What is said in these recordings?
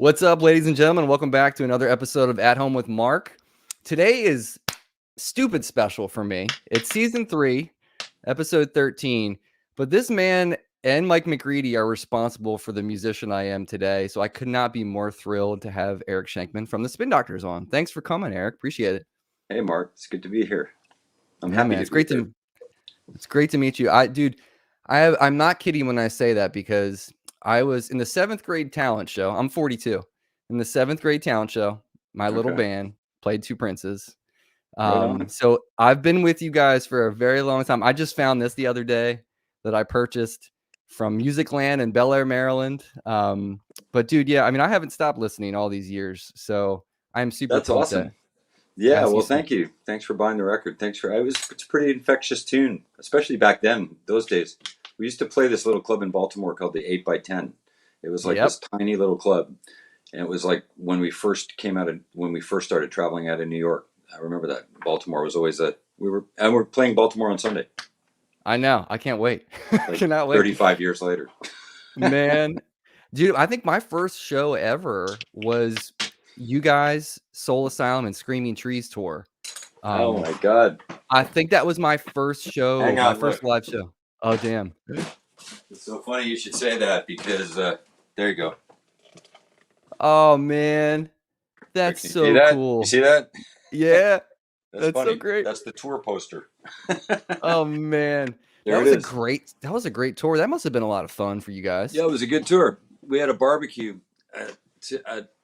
What's up, ladies and gentlemen? Welcome back to another episode of At Home with Mark. Today is stupid special for me. It's season 3, episode 13. But this man and Mike McReady are responsible for the musician I am today. So I could not be more thrilled to have Eric Schenkman from the Spin Doctors on. Thanks for coming, Eric. Appreciate it. Hey, Mark. It's good to be here. I'm Yeah, happy man, to it's be great here. it's great to meet you. I'm not kidding when I say that because I was in the 7th grade talent show. I'm 42. In the 7th grade talent show, my little Okay. band played Two Princes. Right on. So I've been with you guys for a very long time. I just found this the other day that I purchased from Musicland in Bel Air, Maryland. But dude, yeah, I mean, I haven't stopped listening all these years. So I'm super That's pumped to awesome. Yeah, ask you well, some. thank you. Thanks for buying the record. It's a pretty infectious tune, especially back then, those days. We used to play this little club in Baltimore called the 8x10. It was like Yep. this tiny little club. And it was like when we first started traveling out of New York. I remember that Baltimore was always we're playing Baltimore on Sunday, I know. I can't wait. like Cannot wait. 35 years later. Man, dude, I think my first show ever was you guys, Soul Asylum and Screaming Trees tour. Oh my God. I think that was my first show, Hang my on, first look. live show. Oh, damn. It's so funny you should say that because there you go. Oh, man. That's Can you see so that? cool. You see that? Yeah, That's that's so funny. great. That's the tour poster. Oh, man. There That it was is. that was a great tour. That must have been a lot of fun for you guys. Yeah, it was a good tour. We had a barbecue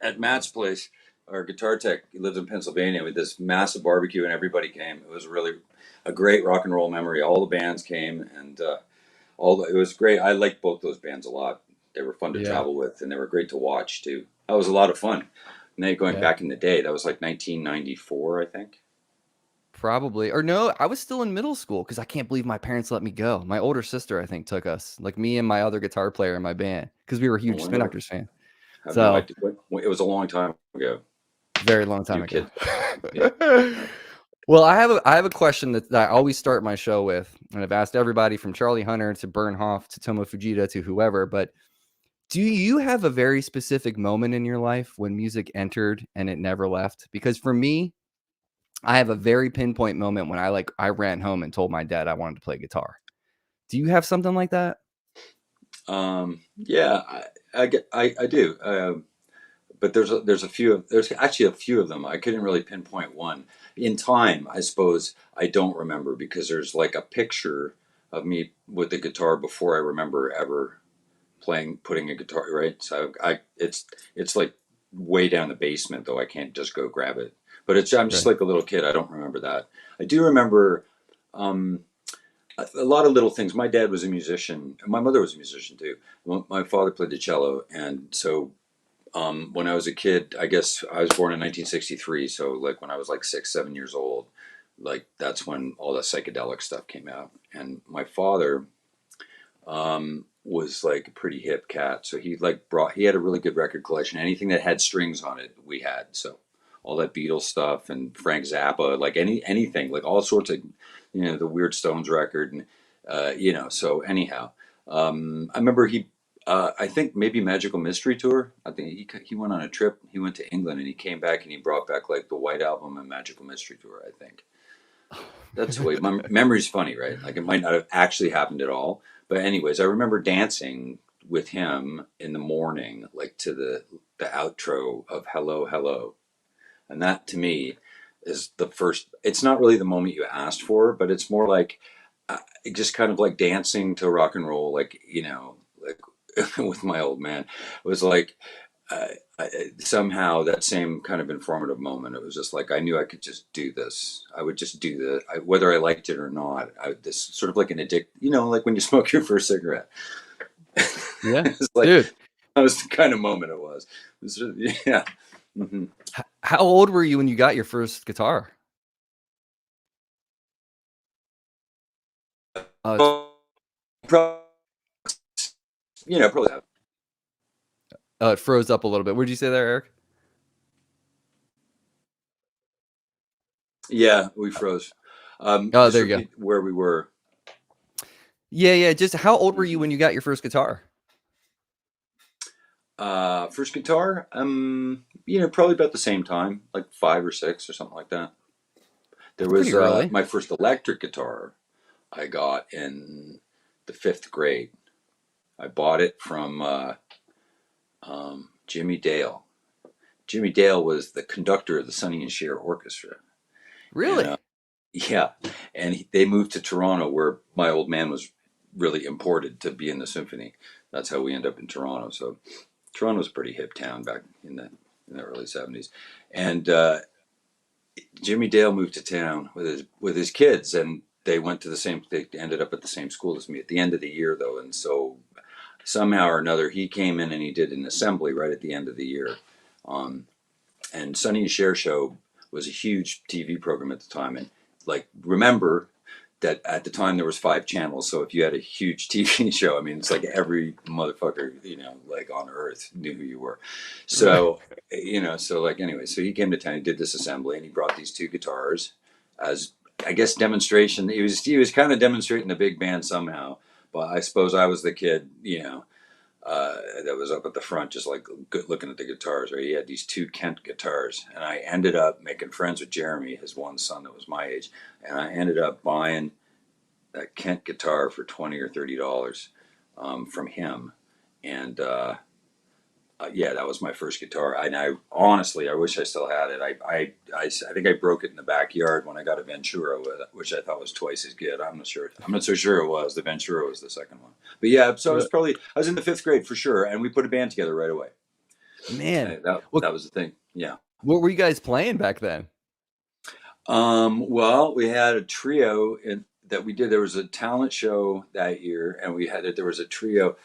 at Matt's place. Our guitar tech, he lives in Pennsylvania, with this massive barbecue, and everybody came. It was really a great rock and roll memory. All the bands came, and it was great. I liked both those bands a lot. They were fun to Yeah, travel with, and they were great to watch too. That was a lot of fun. And then going yeah. back in the day, that was like 1994, I think. Probably. Or no, I was still in middle school because I can't believe my parents let me go. My older sister, I think, took us, like me and my other guitar player in my band, because we were No huge Spin wonder. Doctors fans. I have no So idea. It was a long time ago. very long time You ago. kid. Yeah. Well, I have a question that I always start my show with, and I've asked everybody from Charlie Hunter to Bernhoff to Tomo Fujita to whoever, but do you have a very specific moment in your life when music entered and it never left? Because for me, I have a very pinpoint moment when I ran home and told my dad I wanted to play guitar. Do you have something like that? Yeah, I do. But there's actually a few of them. I couldn't really pinpoint one. In time, I suppose I don't remember because there's like a picture of me with the guitar before I remember ever putting a guitar, right? So it's like way down the basement though. I can't just go grab it. But I'm just Right. like a little kid. I don't remember that. I do remember um, a lot of little things. My dad was a musician. My mother was a musician too. My father played the cello, and so when I was a kid, I guess I was born in 1963. So like when I was like 6, 7 years old, like that's when all the psychedelic stuff came out. And my father was like a pretty hip cat. So he had a really good record collection. Anything that had strings on it, we had. So all that Beatles stuff and Frank Zappa, like anything, like all sorts of, the Weird Stones record. And, so anyhow, I remember I think maybe Magical Mystery Tour. I think he went on a trip. He went to England and he came back and he brought back like the White Album and Magical Mystery Tour. I think that's the way my memory's funny, right? Like it might not have actually happened at all, but anyways, I remember dancing with him in the morning, like to the outro of Hello Hello, and that to me is the first. It's not really the moment you asked for, but it's more like just kind of like dancing to rock and roll, like like with my old man. It was like uh, somehow that same kind of informative moment. It was just like I knew I could just do this. I would just do whether I liked it or not. This sort of like an addict, like when you smoke your first cigarette. Yeah. It's like Dude, that was the kind of moment it was. Yeah. Hmm. how old were you when you got your first guitar? It's Probably, probably. it froze up a little bit. What did you say there, Eric? Yeah, we froze. Oh, Just there you go. repeat where we were. Yeah, yeah. Just how old were you Mhm. when you got your first guitar? First guitar, probably about the same time, like 5 or 6 or something like that. There That's pretty was early. my first electric guitar I got in the 5th grade. I bought it from Jimmy Dale. Jimmy Dale was the conductor of the Sonny and Cher Orchestra, and Really? yeah, and they moved to Toronto, where my old man was really imported to be in the symphony. That's how we end up in Toronto. So Toronto was a pretty hip town back in the early '70s, and Jimmy Dale moved to town with his kids, and they went to the same. They ended up at the same school as me at the end of the year, though, and so somehow or another he came in and he did an assembly right at the end of the year. Um, and Sonny and Cher show was a huge TV program at the time, and like remember that at the time there was 5 channels, so if you had a huge TV show, I mean, it's like every motherfucker, like on earth knew who you were. Right. So, so like anyway, so he came to town, he did this assembly, and he brought these 2 guitars as, I guess, demonstration. He was kind of demonstrating the big band somehow, but I suppose I was the kid, that was up at the front, just like good looking at the guitars. Right, he had these 2 Kent guitars, and I ended up making friends with Jeremy, his one son that was my age, and I ended up buying a Kent guitar for $20 or $30 from him, and yeah, that was my first guitar. And I honestly, I wish I still had it. I think I broke it in the backyard when I got a Ventura with it, which I thought was twice as good. I'm not sure. I'm not so sure it was. The Ventura was the second one. But yeah, so I was in the 5th grade for sure, and we put a band together right away. Man, what That was the thing. Yeah. what were you guys playing back then? Well, we had a trio that we did. There was a talent show that year, and there was a trio.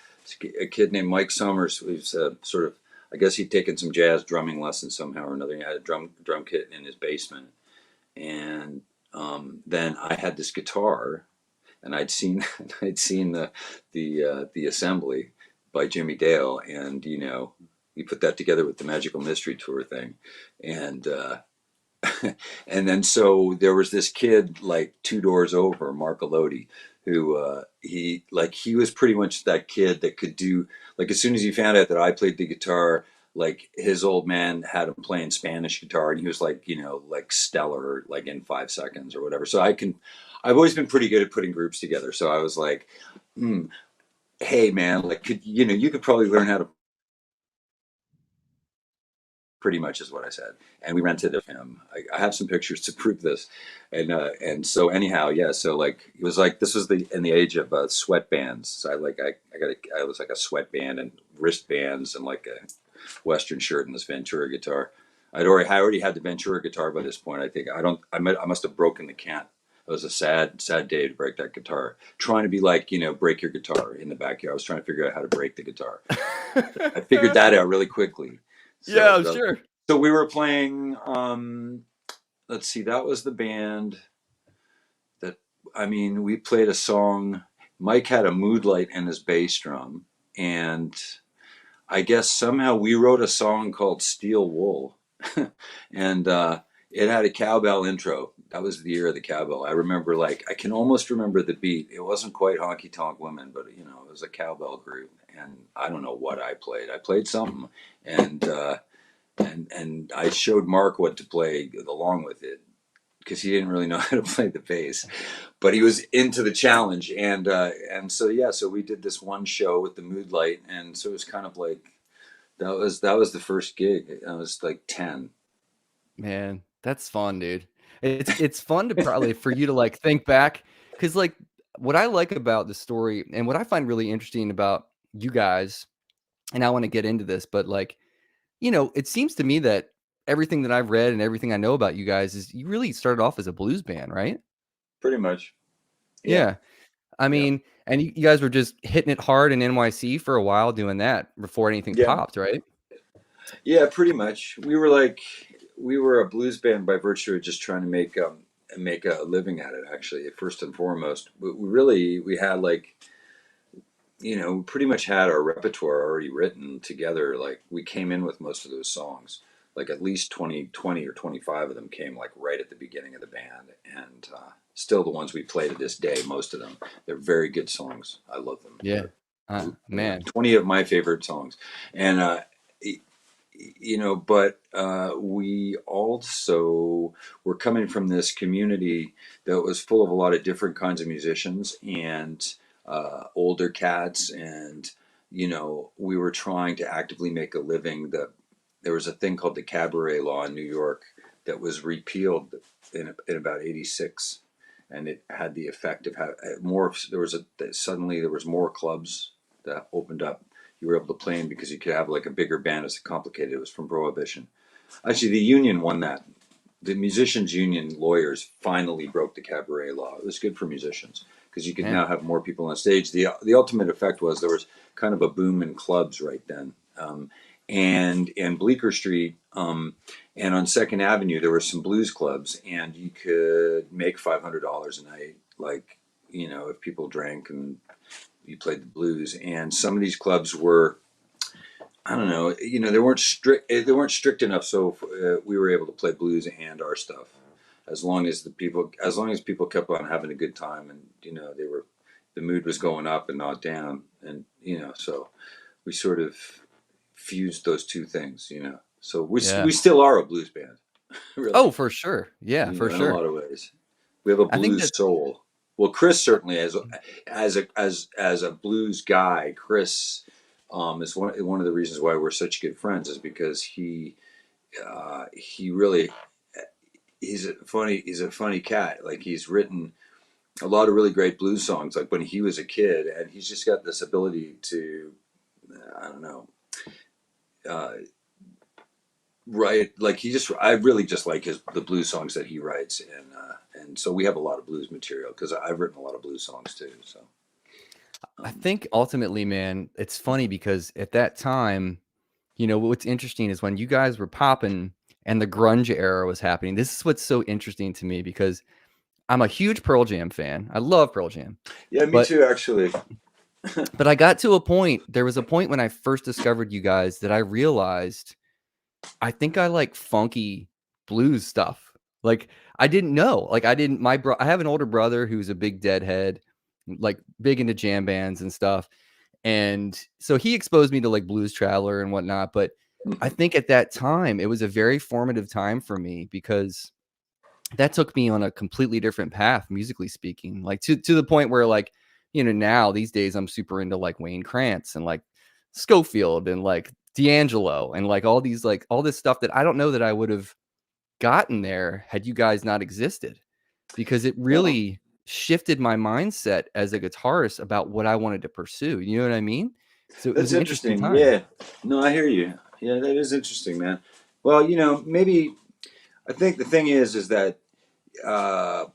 A kid named Mike Summers, who's sort of, I guess he'd taken some jazz drumming lessons somehow or another. He had a drum kit in his basement, and then I had this guitar, and I'd seen I'd seen the assembly by Jimmy Dale, and we put that together with the Magical Mystery Tour thing, and and then so there was this kid like 2 doors over, Mark Elodie, who he was pretty much that kid that could do, like, as soon as he found out that I played the guitar, like his old man had him playing Spanish guitar, and he was like, like stellar, like in 5 seconds or whatever. So I've always been pretty good at putting groups together. So I was like, hey man, like, you could probably learn how to, pretty much is what I said. And we rented him. I have some pictures to prove this. And so anyhow, yeah. So like it was like this was in the age of sweatbands. So I was like a sweatband and wristbands and like a Western shirt and this Ventura guitar. I already had the Ventura guitar by this point. I think I must have broken the cant. It was a sad, sad day to break that guitar. Trying to be like, break your guitar in the backyard. I was trying to figure out how to break the guitar. I figured that out really quickly. Yeah, So I'm sure. so we were playing. Let's see, that was the band that. I mean, we played a song. Mike had a mood light in his bass drum, and I guess somehow we wrote a song called "Steel Wool," and it had a cowbell intro. That was the year of the cowbell. I remember, like, I can almost remember the beat. It wasn't quite Honky Tonk Women, but it was a cowbell group. And I don't know what I played. I played something, and and I showed Mark what to play along with it because he didn't really know how to play the bass, but he was into the challenge, and so yeah, so we did this one show with the mood light, and so it was kind of like that was the first gig. I was like 10. Man, that's fun, dude. It's fun to probably for you to like think back because like what I like about the story and what I find really interesting about you guys, and I want to get into this, but like, it seems to me that everything that I've read and everything I know about you guys is you really started off as a blues band, right? Pretty much. Yeah. Yeah. I Yeah. mean, and you guys were just hitting it hard in NYC for a while doing that before anything Yeah. popped, right? Yeah. Pretty much. We were a blues band by virtue of just trying to make a living at it. Actually, first and foremost, we had like, we pretty much had our repertoire already written together. Like we came in with most of those songs, like at least 20 or 25 of them came like right at the beginning of the band, and still the ones we play to this day, most of them, they're very good songs. I love them. Yeah. Man. 20 of my favorite songs. And, but we also were coming from this community that was full of a lot of different kinds of musicians and older cats. And, we were trying to actively make a living. There was a thing called the cabaret law in New York that was repealed in about 86. And it had the effect of having more. Suddenly there was more clubs that opened up. You were able to play in because you could have like a bigger band. It's complicated. It was from Prohibition. Actually, the union won that. The musicians' union lawyers finally broke the cabaret law. It was good for musicians because you could Man. now have more people on stage. The ultimate effect was there was kind of a boom in clubs right then. And Bleecker Street and on Second Avenue there were some blues clubs, and you could make $500 a night, like if people drank and you played the blues. And some of these clubs were, I don't know, they weren't strict. They weren't strict enough, so we were able to play blues and our stuff, as long as people kept on having a good time, and the mood was going up and not down, and so we sort of fused those two things. So Yeah. we still are a blues band, really. Oh, for sure. Yeah, for In a sure. lot of ways, we have a I think blues that soul. Well, Chris certainly, as a blues guy, Chris is one of the reasons why we're such good friends, is because he really he's a funny cat. Like, he's written a lot of really great blues songs, like when he was a kid, and he's just got this ability to, I don't know, uh, write, like, I really just like the blues songs that he writes. And so we have a lot of blues material because I've written a lot of blues songs too. So I um, think ultimately, man, it's funny because at that time, what's interesting is when you guys were popping and the grunge era was happening. This is what's so interesting to me because I'm a huge Pearl Jam fan. I love Pearl Jam. yeah, me But too, actually. I got to a point, there was a point when I first discovered you guys that I realized I think I like funky blues stuff. Like, I didn't know. Like, I didn't I have an older brother who's a big Deadhead, like big into jam bands and stuff. And so he exposed me to like Blues Traveler and whatnot. But I Mhm. think at that time it was a very formative time for me because that took me on a completely different path, musically speaking. Like, to the point where, like, now these days I'm super into like Wayne Krantz and like Schofield and like D'Angelo and like all this stuff that I don't know that I would have gotten there had you guys not existed, because it No, really shifted my mindset as a guitarist about what I wanted to pursue. You know what I mean? So it was that's an interesting interesting. time. Yeah, no, I hear you. Yeah, that is interesting, man. Well, maybe I think the thing is that uh,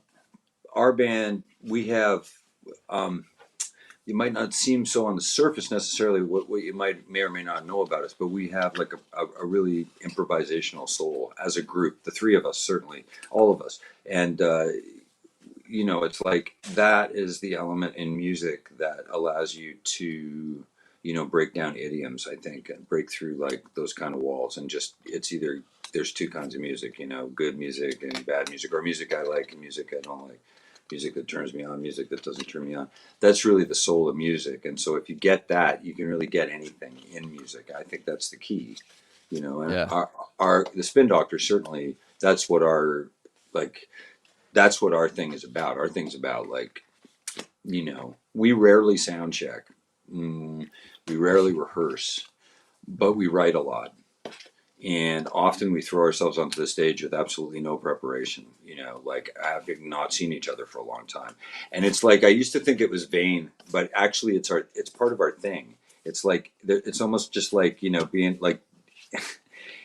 our band, we have. Um, it might not seem so on the surface necessarily what you may or may not know about us, but we have like a really improvisational soul as a group. The three of us, certainly, all of us, and it's like that is the element in music that allows you to, break down idioms, I think, and break through like those kind of walls. And just, it's either, there's two kinds of music, good music and bad music, or music I like and music I don't like, music that turns me on, music that doesn't turn me on. That's really the soul of music. And so if you get that, you can really get anything in music. I think that's the key. And Yeah. the Spin Doctors, certainly, that's what like that's what our thing is about. Our thing's about, like, we rarely sound check. We rarely rehearse, but we write a lot. And often we throw ourselves onto the stage with absolutely no preparation, like having not seen each other for a long time. And it's like, I used to think it was vain, but actually it's part of our thing. It's like, it's almost just like, being like,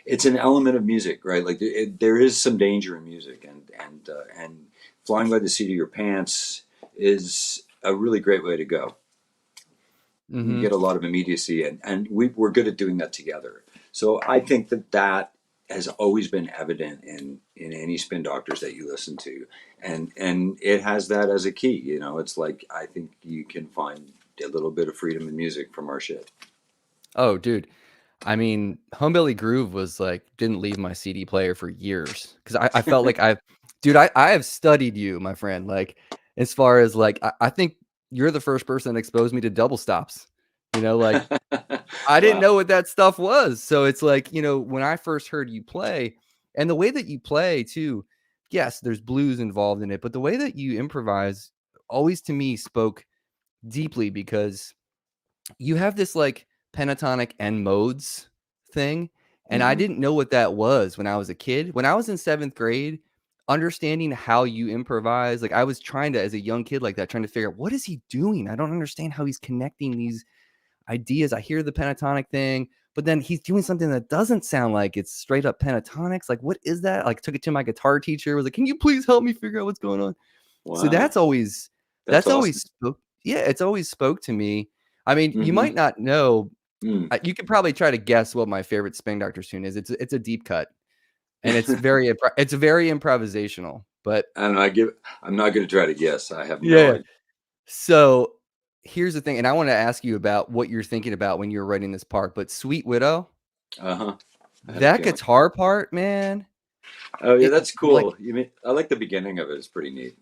it's an element of music, right? Like, there is some danger in music, and flying by the seat of your pants is a really great way to go. You Hmm. get a lot of immediacy, and we're good at doing that together. So I think that has always been evident in any Spin Doctors that you listen to, and it has that as a key. It's like, I think you can find a little bit of freedom in music from our shit. Oh, dude. I mean, Homebilly Groove was like, didn't leave my CD player for years because I felt like dude, I have studied you, my friend. Like, as far as like, I think you're the first person that exposed me to double stops. You know, like I didn't Wow. know what that stuff was. So it's like, when I first heard you play and the way that you play too, yes, there's blues involved in it, but the way that you improvise always to me spoke deeply because you have this like pentatonic end modes thing. And I Hmm. didn't know what that was when I was a kid. When I was in seventh grade, understanding how you improvise, like I was trying to, as a young kid like that, trying to figure out what is he doing? I don't understand how he's connecting these ideas. I hear the pentatonic thing, but then he's doing something that doesn't sound like it's straight up pentatonics. Like, what is that? Like, took it to my guitar teacher, was like, can you please help me figure out what's going on? So Wow. That's that's awesome. always spoke. Yeah, it's always spoke to me. I mean, you Hmm. might not know. Mm. You could probably try to guess what my favorite Spin Doctor tune is. It's a deep cut, and it's very improvisational. But I don't know. I'm not going to try to guess. I have no yeah. idea. So here's the thing, and I want to ask you about what you're thinking about when you're writing this part. But Sweet Widow, Uh huh. I had a that feeling. guitar part, man, Oh yeah, it that's like cool. You mean I like the beginning of it. It's pretty neat.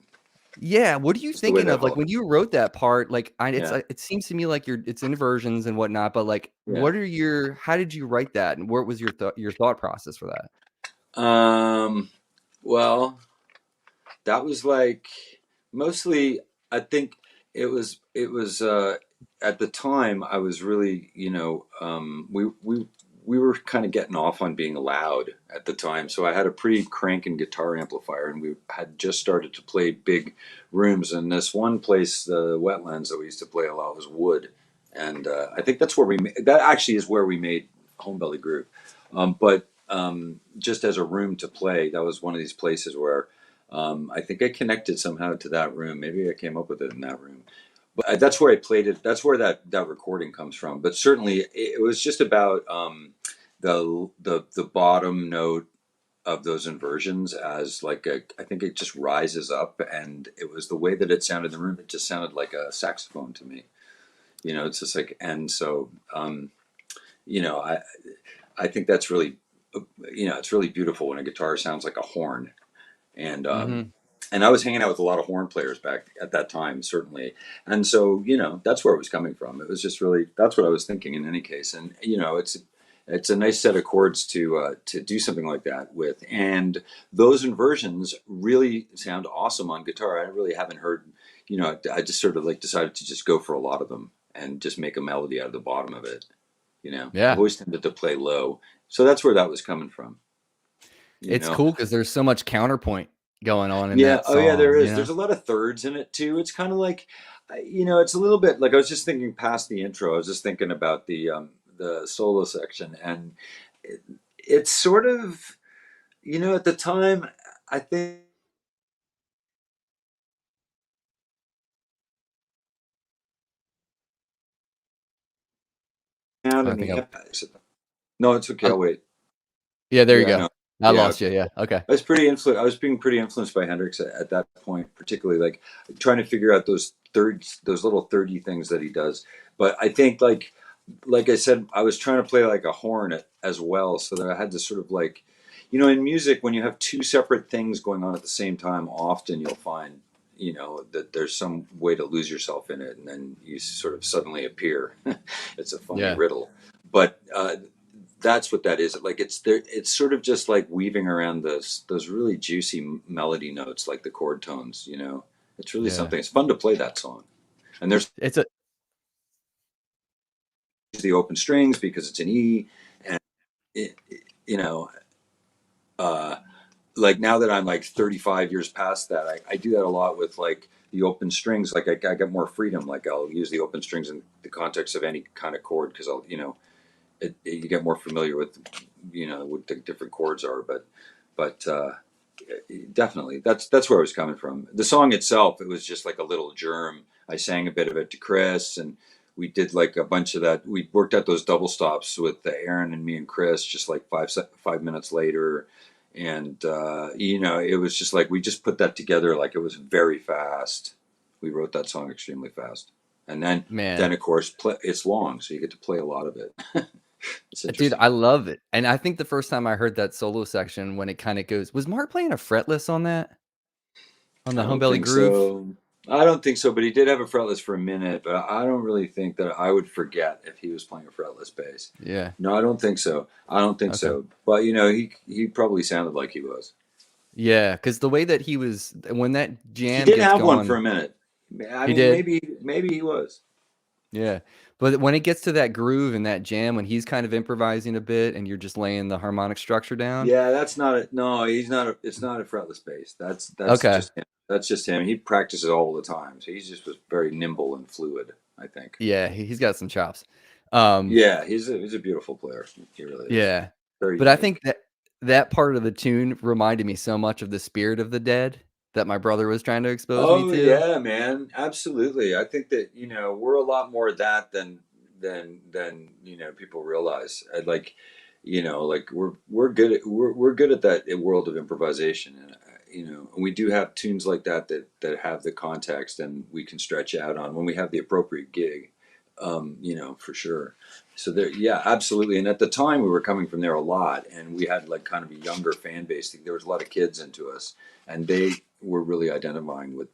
yeah, what are you Just the way thinking that of? Like whole. when you wrote that part, like Yeah. it seems to me like it's inversions and whatnot, but like Yeah. how did you write that? And what was your thought process for that? Um. Well, that was like mostly. I think it was at the time I was really we were kind of getting off on being loud at the time, so I had a pretty cranking guitar amplifier, and we had just started to play big rooms. And this one place, the Wetlands that we used to play a lot, was wood, and I think that's where that actually is where we made Home Belly Groove. But just as a room to play, that was one of these places where I think I connected somehow to that room. Maybe I came up with it in that room. But that's where I played it. That's where that recording comes from. But certainly, it was just about the bottom note of those inversions as like I think it just rises up, and it was the way that it sounded in the room. It just sounded like a saxophone to me. It's just like, and so you know, I I think that's really it's really beautiful when a guitar sounds like a horn. And Mhm. and I was hanging out with a lot of horn players back at that time, certainly. And so, that's where it was coming from. It was just really that's what I was thinking in any case. And it's a nice set of chords to do something like that with. And those inversions really sound awesome on guitar. I really haven't heard. I just sort of like decided to just go for a lot of them and just make a melody out of the bottom of it. I've Yeah. always tended to play low, so that's where that was coming from. You It's know. cool because there's so much counterpoint going on in Yeah. that Oh, yeah. There song, is. There's a lot of thirds in it too. It's kind of like, it's a little bit like I was just thinking past the intro. I was just thinking about the solo section, and it, it's sort of, at the time, I think out I in think the amp. No, it's okay. I I'll wait. yeah, there you Yeah. go. No. I Yeah. lost you, yeah, okay. I was being pretty influenced by Hendrix at that point, particularly like trying to figure out those thirds, those little thirdy things that he does. But I think like I said, I was trying to play like a horn as well, so that I had to sort of like, in music, when you have two separate things going on at the same time, often you'll find, that there's some way to lose yourself in it, and then you sort of suddenly appear. It's a funny Yeah, riddle, but that's what that is. Like it's there. It's sort of just like weaving around those really juicy melody notes, like the chord tones. It's really yeah. something. It's fun to play that song, and there's It's a the open strings because it's an E, and you know, uh, like now that I'm like 35 years past that, I do that a lot with like the open strings. Like I get more freedom. Like I'll use the open strings in the context of any kind of chord because you get more familiar with what the different chords are. But definitely that's where I was coming from. The song itself, it was just like a little germ. I sang a bit of it to Chris, and we did like a bunch of that. We worked out those double stops with Aaron and me and Chris, just like 5 minutes later, and it was just like we just put that together like it was very fast. We wrote that song extremely fast, and then man. of course it's long, so you get to play a lot of it. It's Dude, interesting. I love it, and I think the first time I heard that solo section when it kinda goes was Mark playing a fretless on that? On I the Home don't Belly think Groove? so. I don't think so, but he did have a fretless for a minute. But I don't really think that I would forget if he was playing a fretless bass. Yeah. No, I don't think so. I don't think Okay. so. But he probably sounded like he was. Yeah, because the way that he was when that He jam did gets have one for going, a minute. I he mean, did. maybe he was. Yeah. But when it gets to that groove and that jam, when he's kind of improvising a bit and you're just laying the harmonic structure down. Yeah, that's not a no. He's not a. It's not a fretless bass. That's Okay. just him. That's just him. He practices all the time, so he's just was very nimble and fluid. I think. Yeah, he's got some chops. Um, Yeah, he's a beautiful player. He really is. yeah. Very But I think unique. that part of the tune reminded me so much of the Spirit of the Dead that my brother was trying to expose me Oh to. yeah, man, absolutely. I think that we're a lot more of that than people realize. Like like we're good at we're good at that world of improvisation, and and we do have tunes like that have the context, and we can stretch out on when we have the appropriate gig. For sure. So there, yeah, absolutely. And at the time, we were coming from there a lot, and we had like kind of a younger fan base. There was a lot of kids into us, and they were really identifying with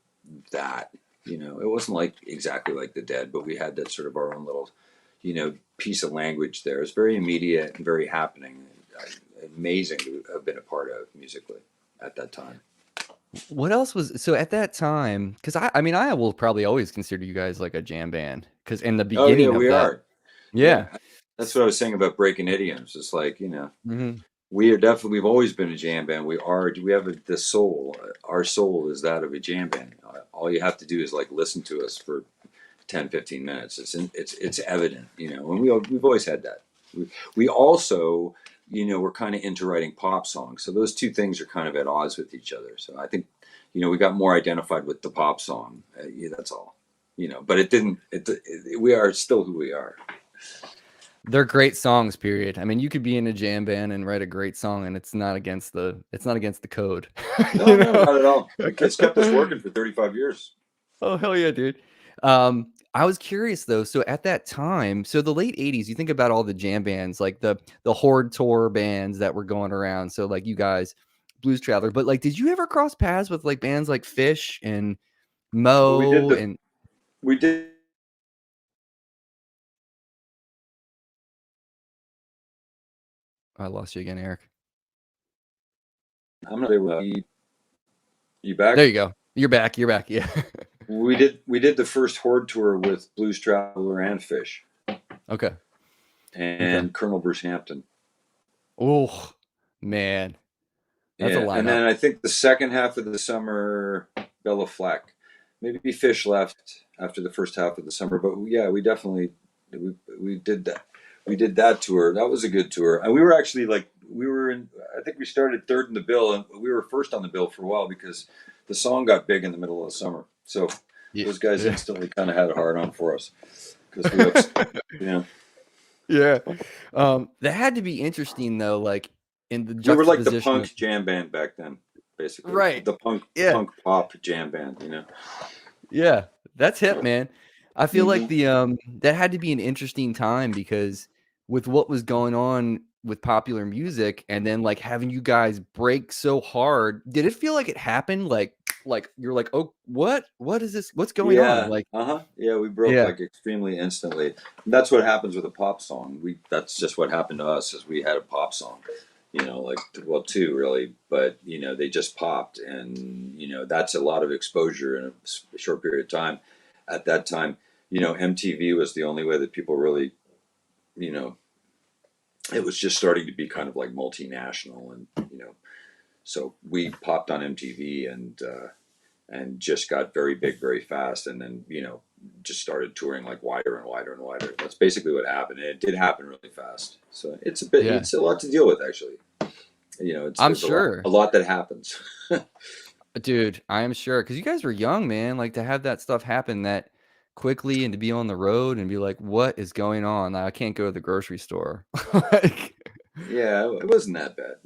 that. It wasn't like exactly like the Dead, but we had that sort of our own little, piece of language there. It's very immediate and very happening. Amazing to have been a part of musically at that time. What else was so at that time? Because I mean, I will probably always consider you guys like a jam band because in the Oh yeah, beginning of we that, are. yeah. Yeah, that's what I was saying about breaking idioms. It's like Mhm. we are definitely. We've always been a jam band. We are. We have the soul. Our soul is that of a jam band. All you have to do is like listen to us for 10, 15 minutes. It's evident, and we've always had that. We also, we're kind of into writing pop songs. So those two things are kind of at odds with each other. So I think, we got more identified with the pop song. Yeah, that's all. But it didn't. We are still who we are. They're great songs, period. I mean, you could be in a jam band and write a great song, and it's not against the code, No, you no, know? not at all. It's kept us working for 35 years. Oh, hell yeah, dude. I was curious though, so at that time, so the late '80s, you think about all the jam bands, like the Horde Tour bands that were going around, so like you guys, Blues Traveler, but like, did you ever cross paths with like bands like Fish and Well, Mo and we did. I lost you again, Eric. I'm not. You There back? you go. You're back. You're back. Yeah. We did the first Horde tour with Blues Traveler and Fish Okay. Okay. and Colonel Bruce Hampton. Oh, man. That's a Yeah, and lineup. then I think the second half of the summer, Bella Fleck. Maybe Fish left after the first half of the summer, but yeah, we definitely we did that. We did that tour. That was a good tour, and we were actually like we were in. I think we started third in the bill, and we were first on the bill for a while because the song got big in the middle of the summer. So Yeah. those guys Yeah. instantly kind of had a hard on for us because we ups, you know Yeah. That had to be interesting though, like in the we were like the juxtaposition of punk jam band back then, basically right. the punk Yeah. punk pop jam band. Yeah. That's hip, man. I feel like Hmm. the that had to be an interesting time because with what was going on with popular music and then like having you guys break so hard, did it feel like it happened like you're like, "Oh, what? What is this? What's going on?" Yeah, Like, uh-huh. Yeah, we broke yeah. like extremely instantly. And that's what happens with a pop song. That's just what happened to us is we had a pop song. Like well two really, but they just popped and that's a lot of exposure in a short period of time. At that time, MTV was the only way that people really, you know, it was just starting to be kind of like multinational and so we popped on MTV and just got very big very fast and then just started touring like wider and wider and wider. That's basically what happened, and it did happen really fast, so Yeah. it's a lot to deal with actually. I'm There's a sure. lot that happens. Dude, I am sure because you guys were young, man. Like to have that stuff happen that quickly and to be on the road and be like, "What is going on? I can't go to the grocery store." Like, Yeah, it wasn't that bad.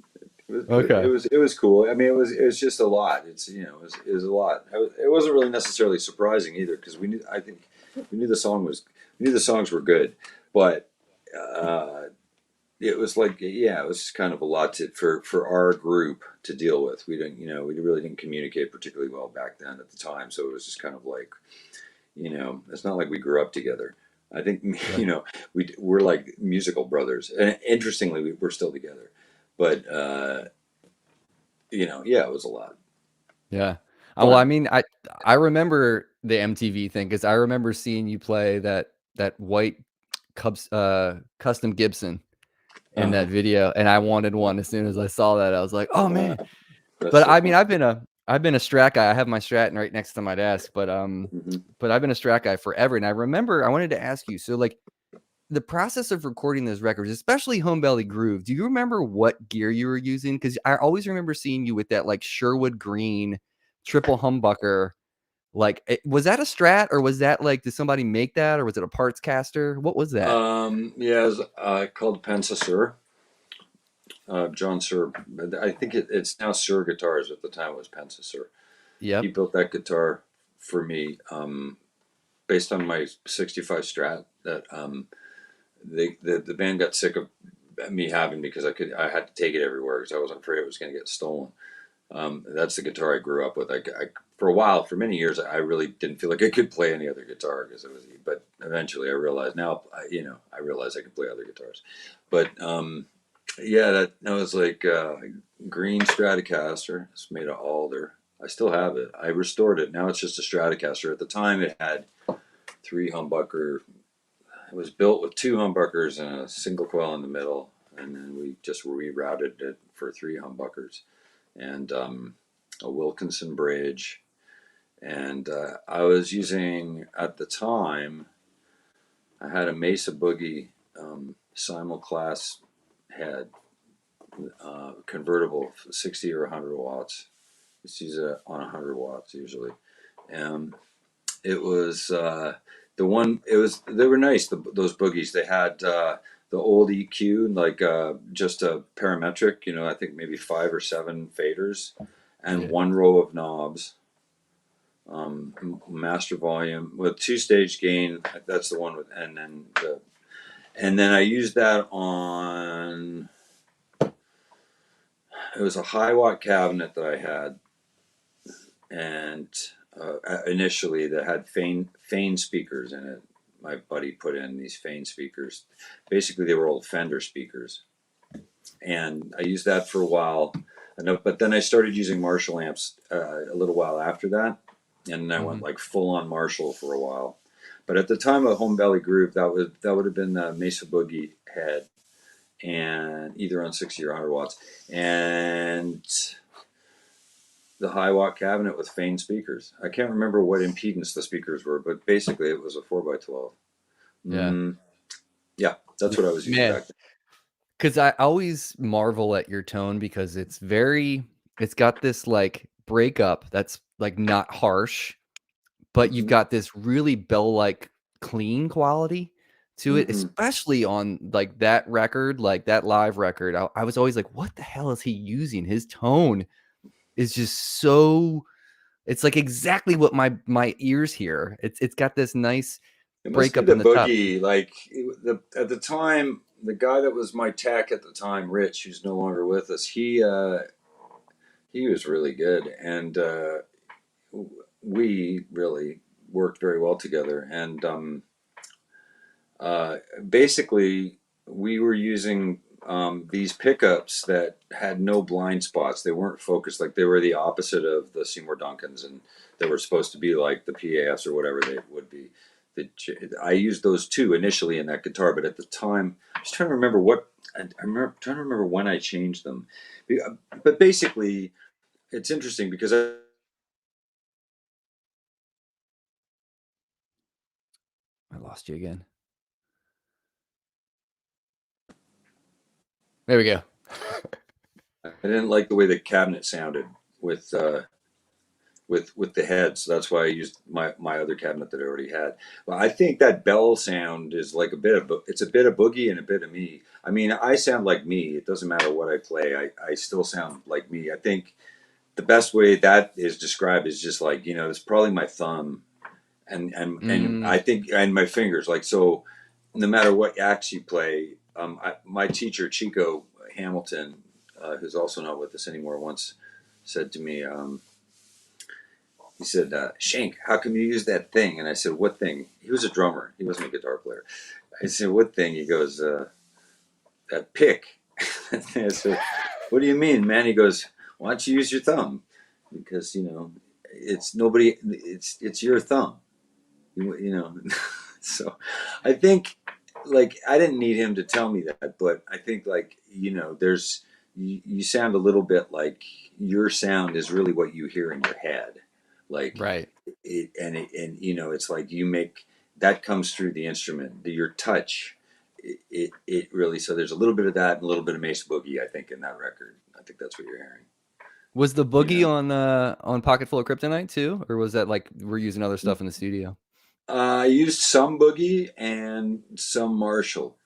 okay. It was cool. I mean, it was just a lot. It was a lot. It wasn't really necessarily surprising either because I think we knew the songs were good, but uh, it was like, yeah, it was kind of a lot for our group to deal with. We didn't, we really didn't communicate particularly well back then at the time, so it was just kind of like, it's not like we grew up together. I think, Right. we're like musical brothers, and interestingly, we're still together. But yeah, it was a lot Yeah. Well, I fun. mean, I remember the MTV thing because I remember seeing you play that white Cubs custom Gibson in that Uh-huh. video, and I wanted one as soon as I saw that. I was like, "Oh Uh, man!" that's But so I mean, fun. I've been a Strat guy. I have my Strat right next to my desk, Hmm. but I've been a Strat guy forever. And I remember I wanted to ask you, so like the process of recording those records, especially Home Belly Groove, do you remember what gear you were using? Because I always remember seeing you with that like Sherwood Green triple humbucker. Like, was that a Strat or was that like, did somebody make that or was it a parts caster? What was that? Yeah, it was, called Pensa Sur, John Sur. I think it's now Sur Guitars. At the time, it was Pensa Sur. He Yep. built that guitar for me, based on my '65 Strat that the band got sick of me having, because I had to take it everywhere because I was afraid it was going to get stolen. That's the guitar I grew up with. For a while, for many years, I really didn't feel like I could play any other guitar because it was. But eventually, I realized now. I realized I could play other guitars. But yeah, that was like, green Stratocaster. It's made of alder. I still have it. I restored it. Now it's just a Stratocaster. At the time, it had three humbucker. It was built with two humbuckers and a single coil in the middle, and then we just rerouted it for three humbuckers and, a Wilkinson bridge. And I was using at the time. I had a Mesa Boogie, simulclass head, convertible, 60 or 100 watts. Just use it on 100 watts usually. Um, it was, the one. It was They were nice. Those boogies. They had, the old EQ, like, just a parametric. I think maybe 5 or 7 faders, and Yeah. one row of knobs. Master volume with two-stage gain. That's the one with, and then I used that on. It was a high watt cabinet that I had, and, initially that had Fane speakers in it. My buddy put in these Fane speakers. Basically, they were old Fender speakers, and I used that for a while. But then I started using Marshall amps, a little while after that, and then I went Hmm. like full on Marshall for a while. But at the time of Home Valley Groove, that would have been the Mesa Boogie head, and either on 60 or 100 watts, and the high watt cabinet with Fane speakers. I can't remember what impedance the speakers were, but basically it was a 4x12. Yeah. Mm, yeah, that's what I was using Man. back then. Because I always marvel at your tone because it's got this like breakup that's like not harsh, but you've Hmm. got this really bell-like clean quality to it, Hmm. especially on like that record, like that live record. I was always like, what the hell is he using? His tone is just so, it's like exactly what my ears hear. It's got this nice It must be breakup the in the top. boogie. Like, at the time, the guy that was my tech at the time, Rich, who's no longer with us, he was really good, and, we really worked very well together. And, basically, we were using, these pickups that had no blind spots. They weren't focused. Like, they were the opposite of the Seymour Duncans, and they were supposed to be like the PAFs or whatever they would be. I used those two initially in that guitar, but at the time, I was trying to remember what. I remember trying to remember when I changed them. But basically, it's interesting because I lost you again. There we go. I didn't like the way the cabinet sounded with, with the head, so that's why I used my other cabinet that I already had. Well, I think that bell sound is like it's a bit of boogie and a bit of me. I mean, I sound like me. It doesn't matter what I play. I still sound like me. I think the best way that is described is just like, it's probably my thumb, and Mm, I think, and my fingers. Like, so no matter what acts you play, My teacher Chico Hamilton, who's also not with us anymore, once said to me, he said, "Shank, how come you use that thing?" And I said, "What thing?" He was a drummer. He wasn't a guitar player. I said, "What thing?" He goes, "That pick." I said, "What do you mean, man?" He goes, "Why don't you use your thumb? Because it's nobody. It's your thumb. You know." So, I think, like, I didn't need him to tell me that, but I think, like, there's you sound a little bit like your sound is really what you hear in your head, like Right. it's like you make that comes through the instrument, your touch. It really, so there's a little bit of that and a little bit of Mesa Boogie, I think, in that record. I think that's what you're hearing. Was the You boogie know, on Pocket Full of Kryptonite too, or was that like we're using other stuff in the studio? I used some Boogie and some Marshall.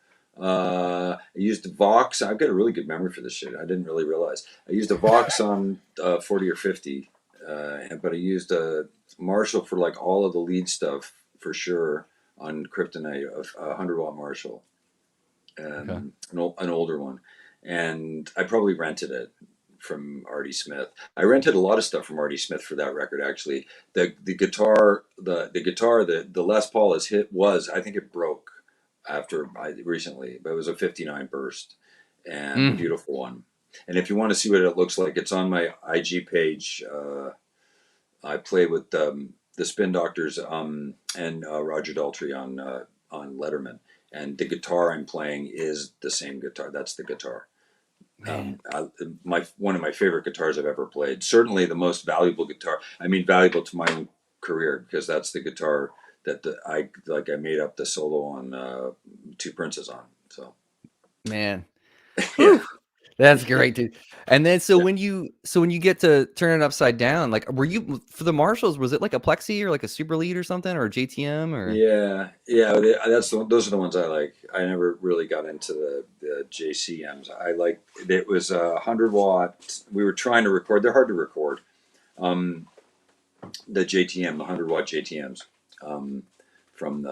I used Vox. I've got a really good memory for this shit. I didn't really realize. I used a Vox on 40 or 50, but I used a Marshall for like all of the lead stuff for sure on Kryptonite, a 100-watt Marshall, Okay. an older one. And I probably rented it from Artie Smith. I rented a lot of stuff from Artie Smith for that record. Actually, the guitar, the Les Paul is hit was, I think it broke after recently, but it was a '59 burst and a Mm. beautiful one. And if you want to see what it looks like, it's on my IG page. I play with the Spin Doctors and Roger Daltrey on Letterman, and the guitar I'm playing is the same guitar. That's the guitar. Man. My one of my favorite guitars I've ever played. Certainly the most valuable guitar. I mean, valuable to my own career, because that's the guitar that I made up the solo on Two Princes on. So Man. yeah, Whew. That's great, dude. And then yeah, so when you get to turn it upside down, like were you for the Marshalls, was it like a Plexi or like a Super Lead or something or a JTM or yeah. Those are the ones I like. I never really got into the JCMs. I like it was a 100-watt. We were trying to record. They're hard to record. Um, the JTM, the 100-watt JTMs. Um, from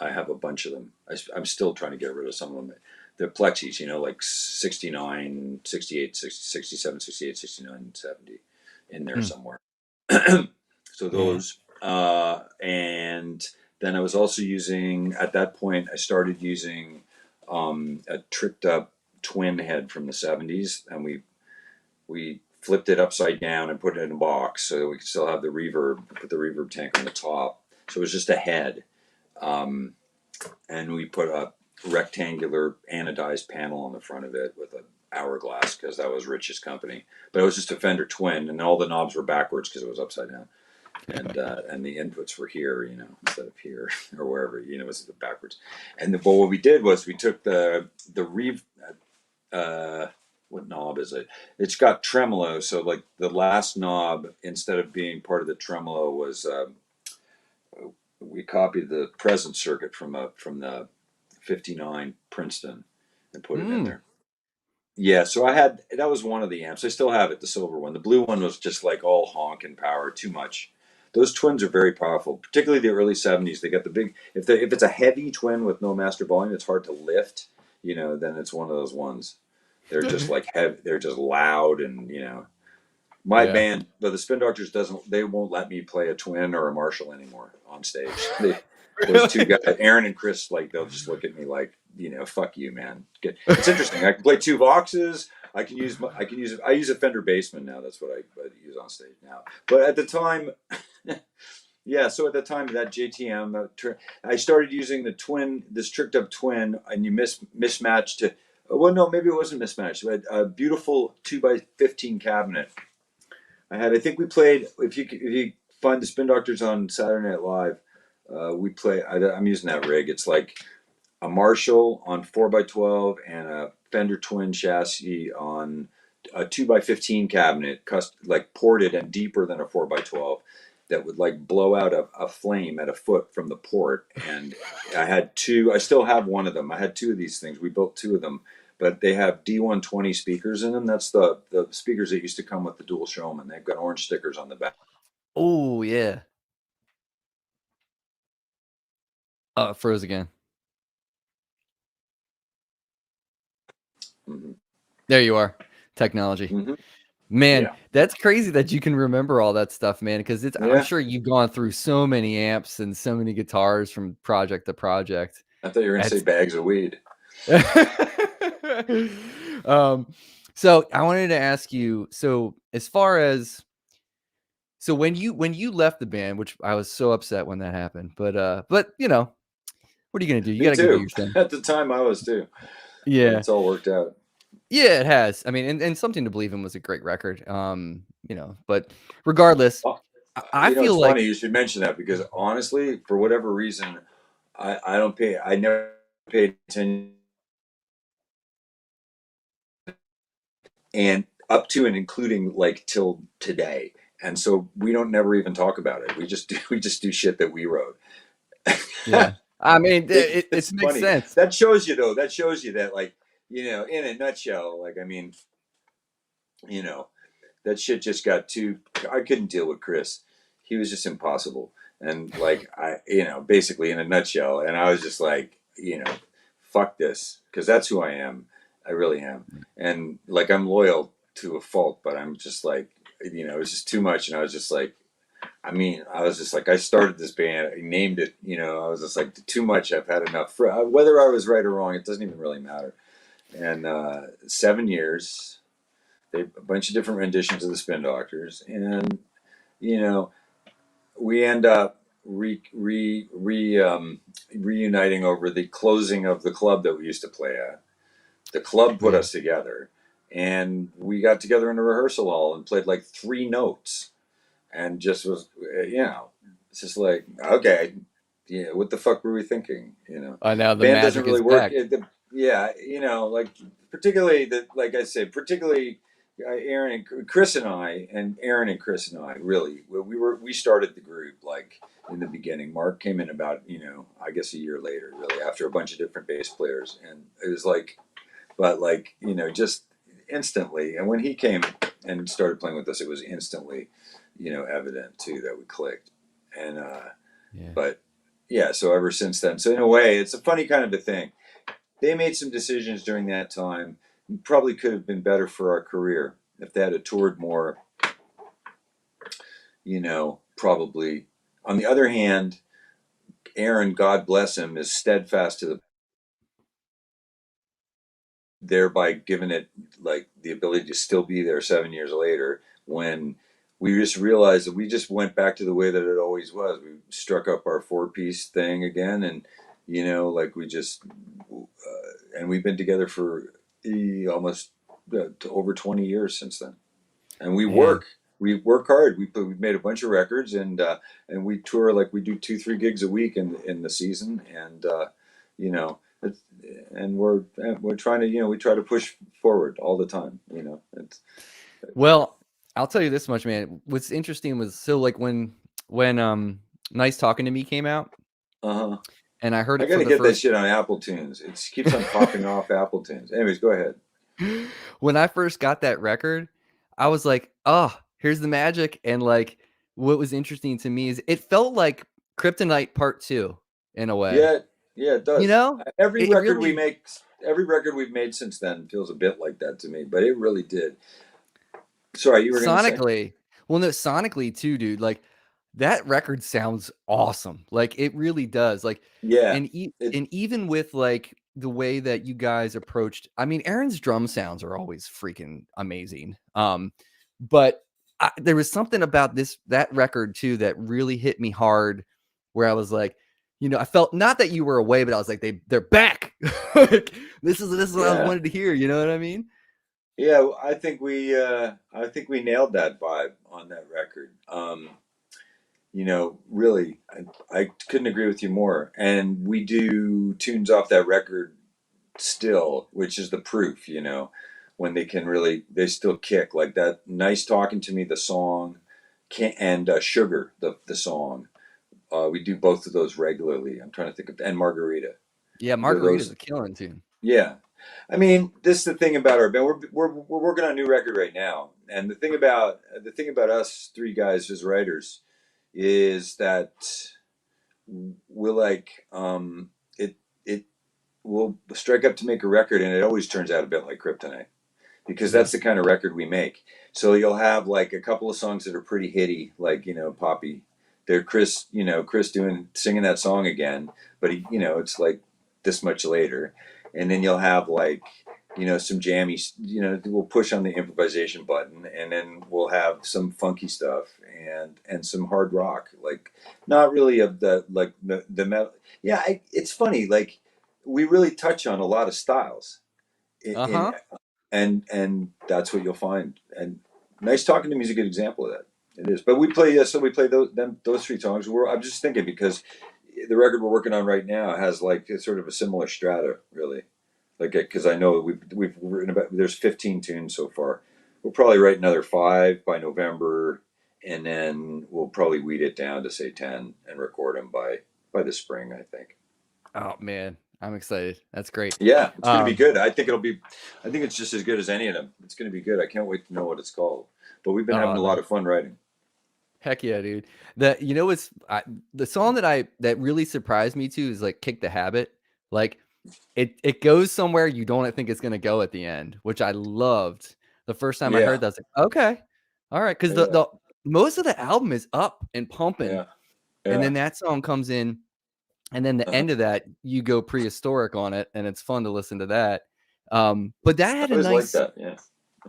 I have a bunch of them. I'm still trying to get rid of some of them. They're plexis, like 69, 68, 60, 67, 68, 69, 70 in there mm, somewhere. So man. those, and then I was also using, at that point, I started using a tricked up twin head from the '70s, and we flipped it upside down and put it in a box so that we could still have the reverb, put the reverb tank on the top. So it was just a head. Um, and we put a rectangular anodized panel on the front of it with an hourglass, because that was Rich's company. But it was just a Fender Twin, and all the knobs were backwards because it was upside down, and the inputs were here, instead of here or wherever, it was backwards. But what we did was we took the rev. Uh, what knob is it? It's got tremolo, so like the last knob, instead of being part of the tremolo, was we copied the present circuit from the '59 Princeton and put it in Mm. there. Yeah, so that was one of the amps. I still have it, the silver one. The blue one was just like all honk and power, too much. Those twins are very powerful, particularly the early '70s. They got the big. If it's a heavy twin with no master volume, it's hard to lift. Then it's one of those ones. They're just like heavy. They're just loud, and my Yeah. band, but the Spin Doctors doesn't. They won't let me play a twin or a Marshall anymore on stage. Those two Really? guys, Aaron and Chris, like they'll just look at me like, fuck you, man. It's interesting. I can play two Voxes. I use a Fender Bassman now. That's what I use on stage now. But at the time, yeah. So at the time of that JTM, I started using this tricked up twin, and you mismatched it. Well, no, maybe it wasn't mismatched. But a beautiful 2x15 cabinet. I think we played. If you find the Spin Doctors on Saturday Night Live, we play. I'm using that rig. It's like a Marshall on 4x12 and a Fender Twin chassis on a 2x15 cabinet, like ported and deeper than a 4x12, that would like blow out a flame at a foot from the port. And I had two. I still have one of them. I had two of these things. We built two of them, but they have D120 speakers in them. That's the speakers that used to come with the dual Showman. They've got orange stickers on the back. Oh, yeah. Oh, it froze again. Mm-hmm. There you are. Technology. Mm-hmm. Man, Yeah. that's crazy that you can remember all that stuff, man, because I'm Yeah. sure you've gone through so many amps and so many guitars from project to project. I thought you were going to say That's bags of weed. um, so I wanted to ask you, so as far as so when you left the band, which I was so upset when that happened, but you know, what are you gonna do? You Me gotta go do too. your thing. At the time, I was too. But Yeah. it's all worked out. Yeah, it has. I mean, and Something to Believe in was a great record. You know, but regardless, Oh, I it's feel funny like you should mention that because honestly, for whatever reason, I don't pay. I never paid attention, and up to and including like till today. And so we don't never even talk about it. We just do shit that we wrote. yeah. I mean, it It's makes funny. sense. That shows you though. That shows you that like in a nutshell. Like I mean, you know, that shit just got too. I couldn't deal with Chris. He was just impossible. And like basically in a nutshell. And I was just like, fuck this, because that's who I am. I really am. And like I'm loyal to a fault, but I'm just like, it was just too much. And I was just like, I mean, I was just like, I started this band, I named it. I was just like, too much. I've had enough. Whether I was right or wrong, it doesn't even really matter. And 7 years, they a bunch of different renditions of the Spin Doctors, and you know we end up reuniting over the closing of the club that we used to play at. The club put Yeah. us together, and we got together in a rehearsal hall and played like 3 notes, and just was it's just like, okay, yeah, what the fuck were we thinking? Now the Band doesn't magic really is work. back. Yeah, like particularly that, like I said, particularly Aaron and Chris and I, and Aaron and Chris and I, really, we started the group like in the beginning. Mark came in about I guess a year later, really, after a bunch of different bass players, and it was like, but like just instantly. And when he came and started playing with us, it was instantly evident too that we clicked. And Yeah. but yeah, so ever since then, so in a way, it's a funny kind of a thing. They made some decisions during that time. Probably could have been better for our career if they had toured more. Probably. On the other hand, Aaron, God bless him, is steadfast to the, thereby giving it like the ability to still be there 7 years later, when we just realized that we just went back to the way that it always was. We struck up our 4-piece thing again, and like we just and we've been together for almost over 20 years since then. And Man. we work hard. We've made a bunch of records, and we tour, like we do 2-3 gigs a week in the season, and you know it's, and we're trying to we try to push forward all the time. It's Well, I'll tell you this much, man. What's interesting was so like when Nice Talking to Me came out uh-huh. and I heard I it got for to the get that first shit on Apple Tunes. It keeps on popping off Apple Tunes. Anyways, go ahead. when I first got that record, I was like, "Oh, here's the magic." And like what was interesting to me is it felt like Kryptonite Part 2 in a way. Yeah, yeah, it You does. know? Every It record we really make, every record we've made since then feels a bit like that to me, but it really did. Sorry, you were going to say? sonically. Well, no, sonically too, dude. Like that record sounds awesome. Like it really does. Like Yeah, and it. even with like the way that you guys approached, I mean, Aaron's drum sounds are always freaking amazing. But there was something about that record too that really hit me hard, where I was like, I felt not that you were away, but I was like, they're back. Like, this is what I Yeah, wanted to hear. You know what I mean? yeah. I think we nailed that vibe on that record. Really, I couldn't agree with you more. And we do tunes off that record still, which is the proof. When they still kick like that. Nice Talking to Me, the song, and Sugar, the song. We do both of those regularly. I'm trying to think of, and Margarita. Yeah, Margarita's Those, a killing tune. yeah. I mean, this is the thing about our band. We're working on a new record right now, and the thing about us three guys as writers is that we're like it. we'll strike up to make a record, and it always turns out a bit like Kryptonite, because Yeah. that's the kind of record we make. So you'll have like a couple of songs that are pretty hitty, like, poppy. They're Chris doing singing that song again, but it's like this much later, and then you'll have like some jammy. We'll push on the improvisation button, and then we'll have some funky stuff and some hard rock, like not really of the like the metal. Yeah, it's funny. Like we really touch on a lot of styles in Uh-huh. and that's what you'll find. And Nice Talking to Me is a good example of that. It is. But we play those three songs. I'm just thinking, because the record we're working on right now has like it's sort of a similar strata, really. Like, because I know we've written about, there's 15 tunes so far. We'll probably write another 5 by November, and then we'll probably weed it down to say 10 and record them by the spring, I think. Oh man, I'm excited. That's great. Yeah, it's going to be Um, good. I think it's just as good as any of them. It's going to be good. I can't wait to know what it's called. But we've been having a lot nice. of fun writing. Heck yeah, dude. The song that really surprised me too is like Kick the Habit. Like it goes somewhere you don't think it's gonna go at the end, which I loved. The first time I heard Yeah, that, I was like, okay, all right, because yeah, the most of the album is up and pumping, yeah, and yeah. then that song comes in, and then the Uh-huh. end of that, you go prehistoric on it, and it's fun to listen to that. But I always like that. Yeah,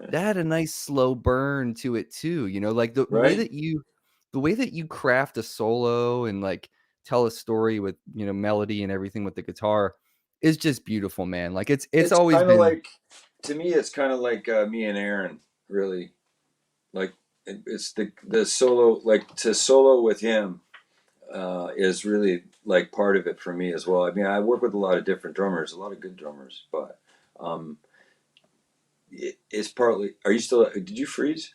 yeah. that had a nice slow burn to it too, like Right. the way that you craft a solo and like tell a story with, melody and everything with the guitar is just beautiful, man. Like it's It's always kind of been like, to me, it's kind of like me and Aaron, really. Like it's the solo, like to solo with him is really like part of it for me as well. I mean, I work with a lot of different drummers, a lot of good drummers, but um, it's partly. Are you still? Did you freeze?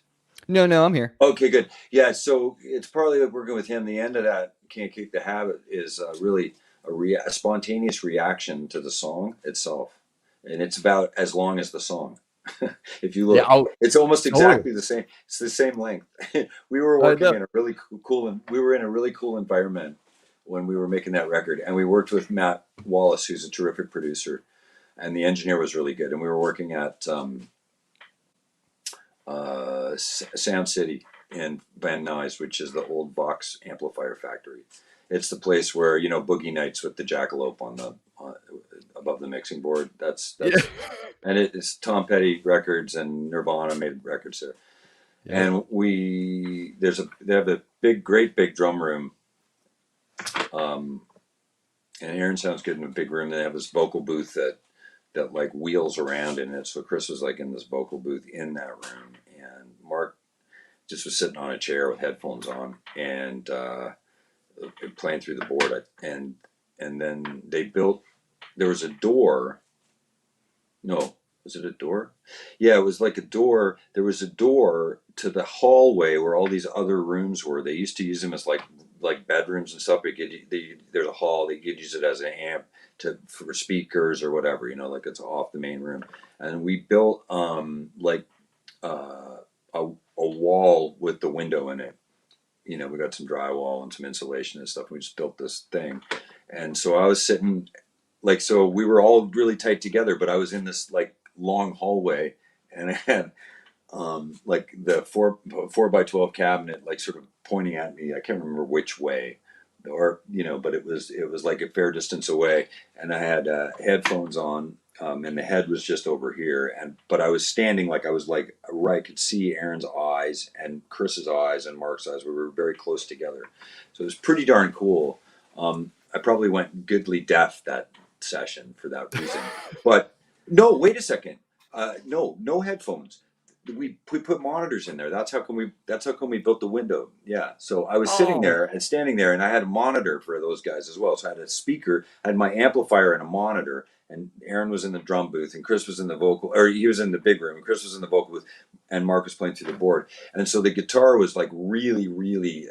no, no, I'm here. Okay, good. Yeah, so it's partly like working with him. The end of that "Can't Kick the Habit" is really a spontaneous reaction to the song itself, and it's about as long as the song. If you Yeah, look, oh, it's almost totally. exactly the same. It's the same length. We were I working know. in a really cool, and we were in a really cool environment when we were making that record, and we worked with Matt Wallace, who's a terrific producer, and the engineer was really good, and we were working at Sound City in Van Nuys, which is the old Vox amplifier factory. It's the place where Boogie Nights with the jackalope above the mixing board. Yeah. And it's Tom Petty records, and Nirvana made records there. Yep. And they have a great big drum room. Um, and Aaron sounds good in a big room. They have this vocal booth that like wheels around in it. So Chris was like in this vocal booth in that room, and Mark just was sitting on a chair with headphones on and playing through the board. And then they built. There was a door. No, was it a door? Yeah, it was like a door. There was a door to the hallway where all these other rooms were. They used to use them as like bedrooms and stuff. There's a hall. They could use it as an amp for speakers or whatever. Like it's off the main room. And we built like uh, a wall with the window in it. We got some drywall and some insulation and stuff. We just built this thing, and so I was sitting so we were all really tight together, but I was in this like long hallway, and I had like the four by 12 cabinet like sort of pointing at me. I can't remember which way, or but it was like a fair distance away, and I had headphones on. And the head was just over here, but I was standing like I was like right. I could see Aaron's eyes and Chris's eyes and Mark's eyes. We were very close together, so it was pretty darn cool. I probably went goodly deaf that session for that reason. But no, wait a second. No headphones. We put monitors in there. That's how come we built the window. Yeah. So I was sitting Oh, there and standing there, and I had a monitor for those guys as well. So I had a speaker, I had my amplifier and a monitor, and Aaron was in the drum booth, and Chris was in the vocal, or he was in the big room, and Chris was in the vocal booth, and Mark was playing through the board. And so the guitar was like really, really,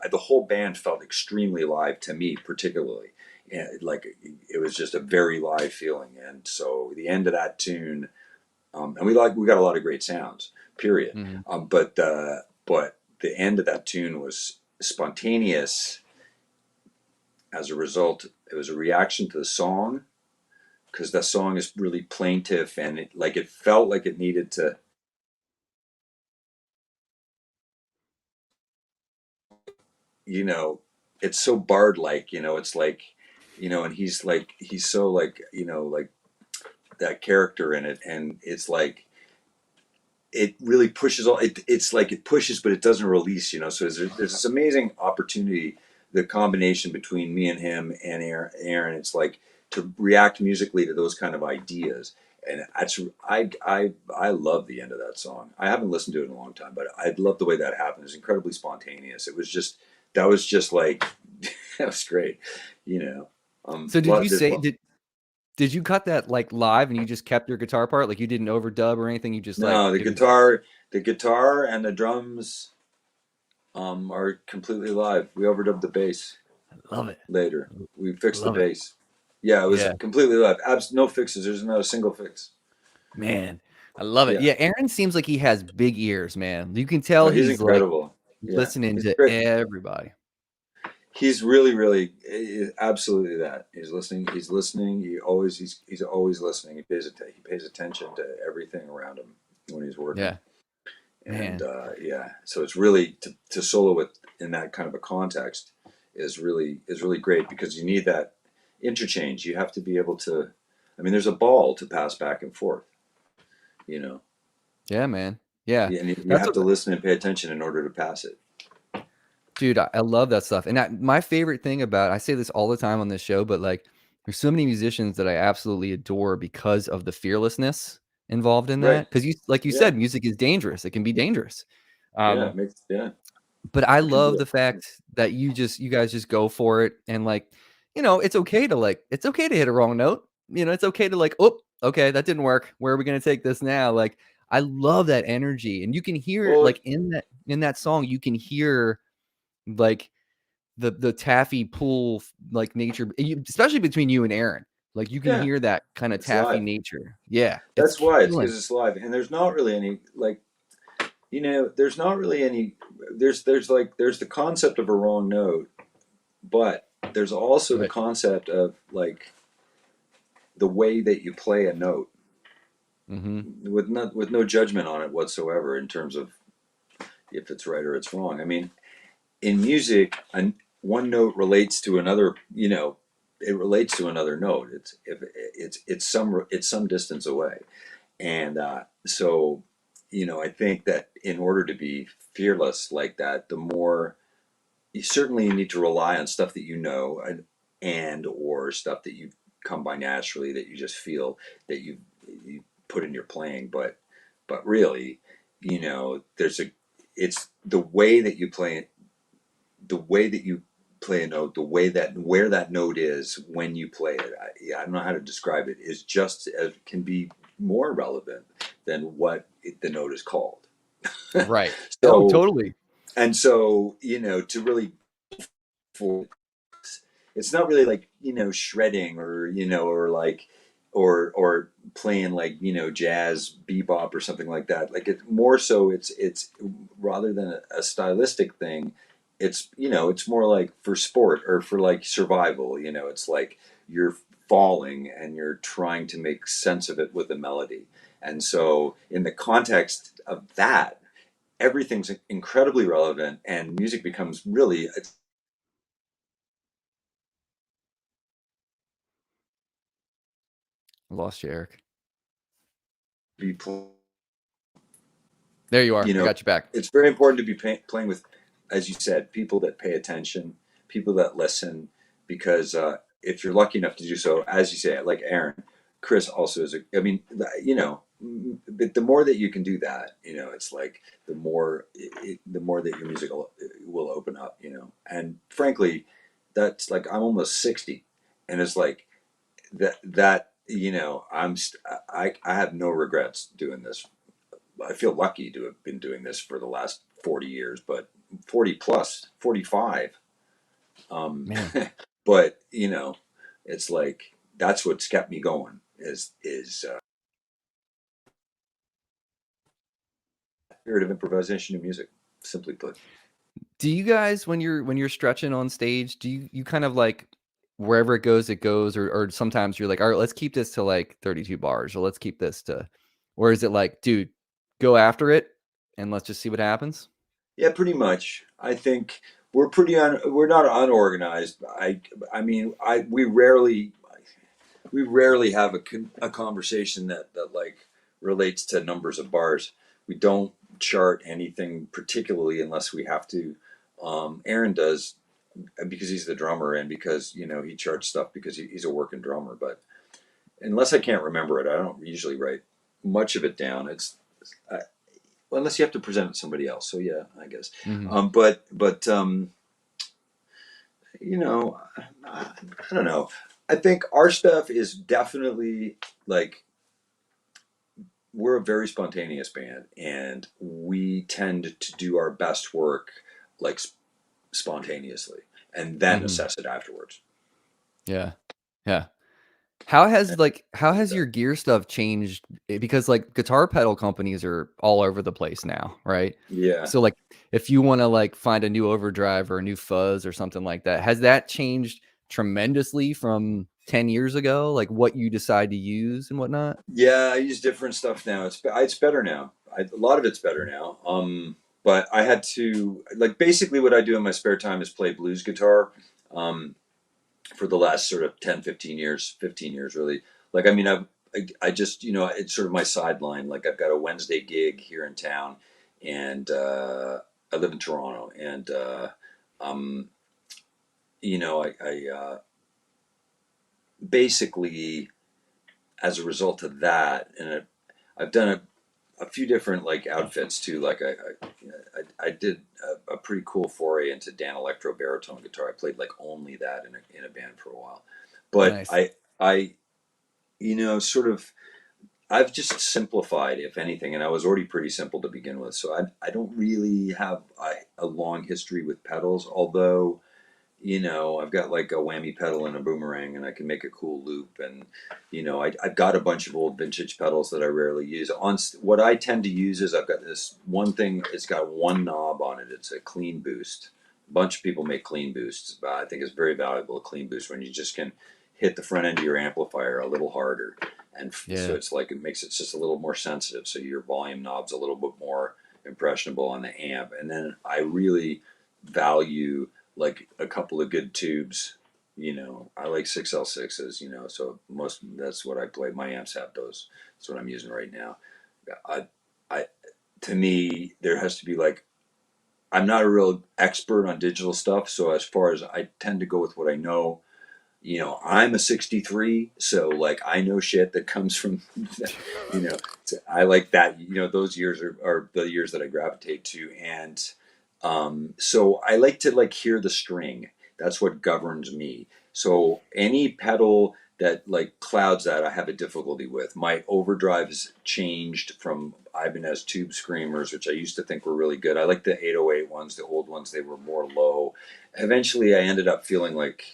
the whole band felt extremely live to me, particularly. And like it was just a very live feeling. And so the end of that tune, and we got a lot of great sounds, period. mhm. But the end of that tune was spontaneous. As a result, it was a reaction to the song, because the song is really plaintive, and it felt like it needed to, you know, it's so Bard like, it's like, and he's so like, like that character in it, and it's like it really pushes all it's like it pushes but it doesn't release, so there's this amazing opportunity, the combination between me and him and Aaron, it's like to react musically to those kind of ideas. And that's I love the end of that song. I haven't listened to it in a long time, but I love the way that happened. It was incredibly spontaneous. It was just that was just like that was great, you know. So did you There's say did you cut that like live and you just kept your guitar part? Like you didn't overdub or anything? You just like no, it was the guitar and the drums are completely live. We overdubbed the bass love it. later. We fixed the Love it. bass. Yeah, it was Yeah. completely live. No fixes. There's not a single fix. Man, I love it. Yeah. Yeah, Aaron seems like he has big ears, man. You can Oh, tell he's he's like incredible. Yeah, listening he's to great. everybody. He's really, really, absolutely that. He's listening. He's listening. He's always listening. He pays attention to everything around him when he's working. Yeah, And man. yeah, so it's really to solo it in that kind of a context is really great, because you need that interchange. You have to be able to. I mean, there's a ball to pass back and forth. You know, Yeah, man. Yeah. and you That's have what to listen and pay attention in order to pass it. dude, I love that stuff. And my favorite thing about I say this all the time on this show, but like there's so many musicians that I absolutely adore because of the fearlessness involved in Right. that. Because you like you Yeah. said, music is dangerous. It can be dangerous. Yeah. Um, Yeah. but I It can be. love the fact that you guys just go for it and like, it's okay to it's okay to hit a wrong note. It's okay to like, oh, okay, that didn't work. Where are we gonna take this now? Like, I love that energy. And you can hear Well, like in that song, you can hear like the taffy pull like nature, especially between you and Aaron. Like you can yeah, hear that kind of it's taffy live. nature. Yeah, it's That's why it's killing. because it's live, and there's not really any like there's not really any there's the concept of a wrong note, but there's also the Right. concept of like the way that you play a note Mm-hmm. with no judgment on it whatsoever in terms of if it's right or it's wrong. I mean, in music, one note relates to another. It relates to another note. It's some distance away, and so I think that in order to be fearless like that, the more you need to rely on stuff that and or stuff that you come by naturally, that you just feel, that you put in your playing. But really, there's a it's the way that you play it, the way that you play a note, the way that where that note is when you play it. I don't know how to describe it. Is just as can be more relevant than what the note is called. Right. Oh, So totally. to really for it's not really like shredding or like or playing like jazz bebop or something like that. Like it more so it's rather than a stylistic thing, it's more like for sport or for like survival. It's like you're falling and you're trying to make sense of it with a melody. And so in the context of that, everything's incredibly relevant, and music becomes really I lost you, Eric. be There you are. you I know got you back. it's very important to be playing with, as you said, people that pay attention, people that listen, because if you're lucky enough to do so, as you say, like Aaron, Chris also is I mean, but the more that you can do that, it's like the more that your music will open up, and frankly, that's like I'm almost 60, and it's like that I have no regrets doing this. I feel lucky to have been doing this for the last 40 years, but 40 plus, 45. Um, Man. but it's like that's what's kept me going is spirit of improvisation in music, simply put. Do you guys when you're stretching on stage, do you kind of like wherever it goes, or sometimes you're like, all right, let's keep this to like 32 bars, or let's keep this to, or is it like, dude, go after it and let's just see what happens? Yeah, pretty much. I think we're not unorganized. I mean, we rarely have a conversation that like relates to numbers of bars. We don't chart anything particularly unless we have to. Aaron does because he's the drummer and because he charts stuff because he's a working drummer. But unless I can't remember it, I don't usually write much of it down. I, well, unless you have to present it to somebody else. So yeah, I guess. Mm-hmm. But you know, I don't know. I think our stuff is definitely like we're a very spontaneous band, and we tend to do our best work like spontaneously, and then Mm-hmm. assess it afterwards. Yeah. Yeah. How has your gear stuff changed? Because like guitar pedal companies are all over the place now, right? Yeah. So like if you want to like find a new overdrive or a new fuzz or something like that, has that changed tremendously from 10 years ago? Like what you decide to use and whatnot? Yeah, I use different stuff now. It's better now. A lot of it's better now. But I had to like basically what I do in my spare time is play blues guitar. Um, for the last sort of 10, 15 years, 15 years really. Like I mean I just it's sort of my sideline. Like I've got a Wednesday gig here in town, and I live in Toronto, and um, I basically as a result of that, and I've done a few different like outfits too. Like I did a pretty cool foray into Dan Electro baritone guitar. I played like only that in a band for a while, but Nice. I sort of I've just simplified, if anything, and I was already pretty simple to begin with. So I don't really have a long history with pedals, although I've got like a whammy pedal and a boomerang, and I can make a cool loop. And I've got a bunch of old vintage pedals that I rarely use. What I tend to use is I've got this one thing. It's got one knob on it. It's a clean boost. A bunch of people make clean boosts, but I think it's very valuable a clean boost when you just can hit the front end of your amplifier a little harder, and so Yeah. it's like it makes it just a little more sensitive. So your volume knob's a little bit more impressionable on the amp. And then I really value like a couple of good tubes. I like 6L6s, so that's what I play. My amps have those. That's what I'm using right now. I, I, to me, there has to be like, I'm not a real expert on digital stuff. So as far as I tend to go with what I know, I'm a 63. So like, I know shit that comes from, I like that, those years are the years that I gravitate to. And, so I like to like hear the string. That's what governs me. So any pedal that like clouds that, I have a difficulty with. My overdrives changed from Ibanez tube screamers, which I used to think were really good. I like the 808 ones, the old ones. They were more low. Eventually, I ended up feeling like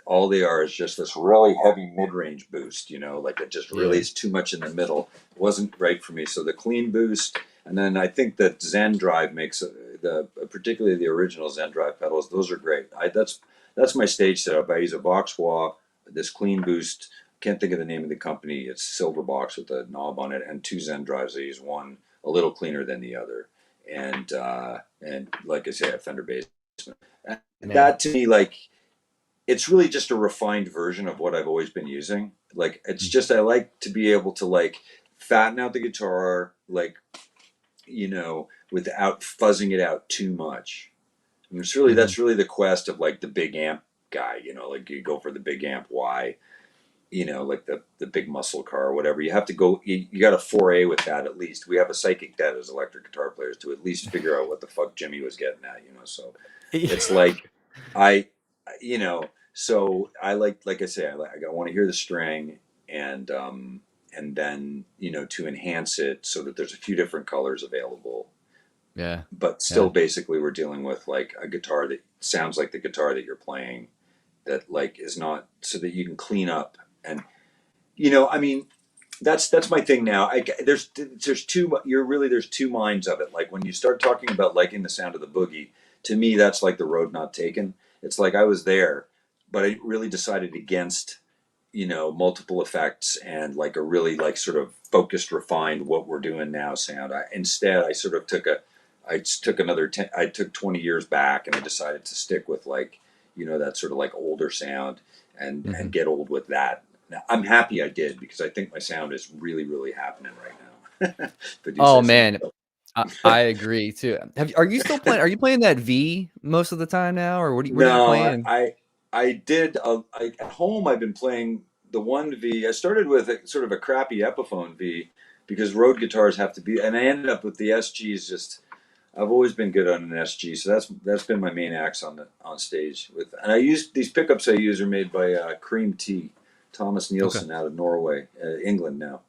all they are is just this really heavy mid-range boost. Like it just really Yeah. is too much in the middle. It wasn't right for me. So the clean boost, and then I think that Zen Drive makes particularly the original Zen Drive pedals. Those are great. That's my stage setup. I use a box wah, this clean boost. Can't think of the name of the company. It's silver box with a knob on it, and two Zen drives. I use one a little cleaner than the other, and like I say, a Fender bass. And Man. that to me, like it's really just a refined version of what I've always been using. Like it's just I like to be able to like fatten out the guitar, like without fuzzing it out too much. And Mm-hmm. that's really the quest of like the big amp guy. Like you go for the big amp Y. Like the big muscle car or whatever. You have to go. You got a foray with that at least. We have a psychic debt as electric guitar players to at least figure out what the fuck Jimmy was getting at. So it's like I, so I like I say, I want to hear the string, and then to enhance it so that there's a few different colors available, Yeah. but still Yeah. basically we're dealing with like a guitar that sounds like the guitar that you're playing, that like is not, so that you can clean up. And I mean, that's my thing now. There's two. There's two minds of it. Like when you start talking about liking the sound of the boogie, to me that's like the road not taken. It's like I was there, but I really decided against, multiple effects and like a really like sort of focused, refined what we're doing now sound. Instead, I sort of I took another 10, I took 20 years back, and I decided to stick with like, that sort of like older sound, and Hmm. get old with that. Now, I'm happy I did, because I think my sound is really, really happening right now. If I do Oh say so man, myself. I agree too. Are you still playing? Are you playing that V most of the time now, or what are you No, playing? I did. At home, I've been playing the one V. I started with a sort of a crappy Epiphone V, because road guitars have to be, and I ended up with the SGs. Just I've always been good on an SG, so that's been my main axe on stage with. And I use these pickups. I use are made by Cream T, Thomas Okay, Nielsen out of Norway, England now.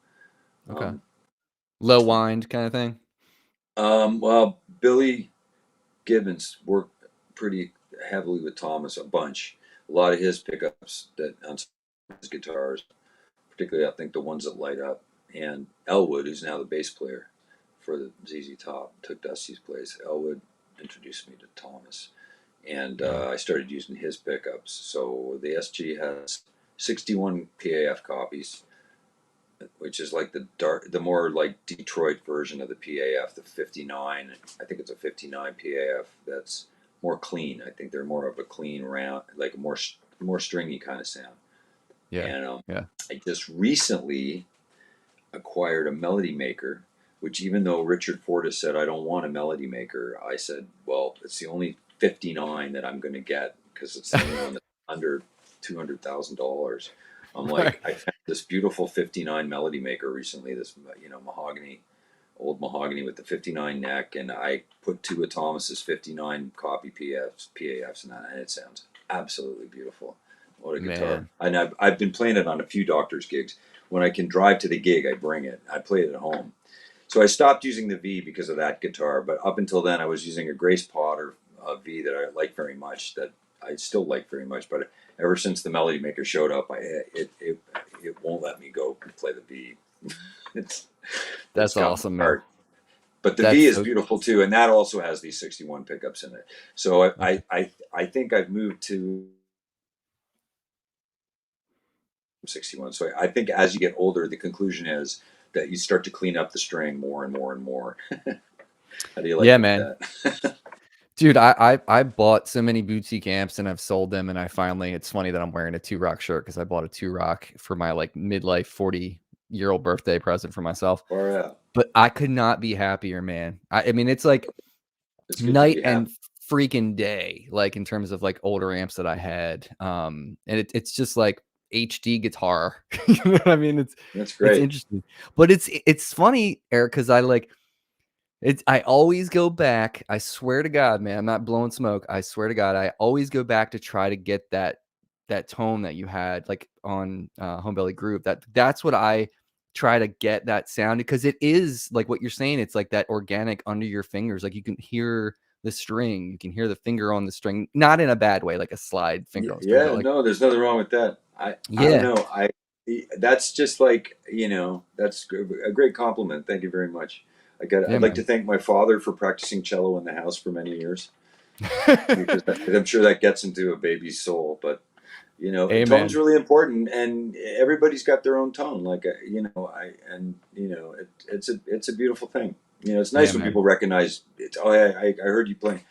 okay, Um, low wind kind of thing. well, Billy Gibbons worked pretty heavily with Thomas, a bunch. A lot of his pickups that on his guitars, particularly I think the ones that light up. And Elwood, who's now the bass player for the ZZ Top, took Dusty's place. Elwood introduced me to Thomas, and Yeah. I started using his pickups. So the SG has 61 PAF copies, which is like the more like Detroit version of the PAF, the 59. I think it's a 59 PAF that's more clean. I think they're more of a clean round, like a more stringy kind of sound. Yeah, And yeah. I just recently acquired a melody maker, which, even though Richard Fortas said I don't want a melody maker, I said, well, it's the only 59 that I'm going to get, because it's the only one that's under $200,000. I'm Right. like, I found this beautiful 59 melody maker recently, this, mahogany, old mahogany with the 59 neck, and I put two of Thomas's 59 copy PAFs in that, and it sounds absolutely beautiful. What a guitar. Man. And I've been playing it on a few doctors' gigs. When I can drive to the gig, I bring it. I play it at home. So I stopped using the V because of that guitar, but up until then, I was using a Grace Potter V that I like very much, that I still like very much. But ever since the Melody Maker showed up, it won't let me go play the V. it's it's That's got my awesome, man. heart. But the V That's is so beautiful too, and that also has these 61 pickups in it. So okay. I think I've moved to 61. So I think as you get older, the conclusion is that you start to clean up the string more and more and more. How do you like Yeah, man. that? Dude, I bought so many boutique amps and I've sold them, and I finally it's funny that I'm wearing a Two Rock shirt because I bought a Two Rock for my like midlife 40-year-old birthday present for myself. Far out. But I could not be happier, man. I mean, it's like It's good to night be happy. and freaking day, like in terms of like older amps that I had. And it's just like HD guitar. You know what I mean? That's It's great. interesting. But it's funny, Eric, because I always go back. I swear to God, man, I'm not blowing smoke. I swear to God, I always go back to try to get that tone that you had like on Homebelly Groove. That's what I try to get that sound, because it is like what you're saying. It's like that organic under your fingers. Like you can hear the string, you can hear the finger on the string, not in a bad way, like a slide finger on the string, but Yeah, like no, there's nothing wrong with that. I don't yeah, know. That's just like, that's a great compliment. Thank you very much. yeah, I'd like to man. thank my father for practicing cello in the house for many years, because I'm sure that gets into a baby's soul. But tone's Amen. really important, and everybody's got their own tone. Like, it's a beautiful thing. It's Yeah, nice when man. people recognize it. Oh, I heard you playing.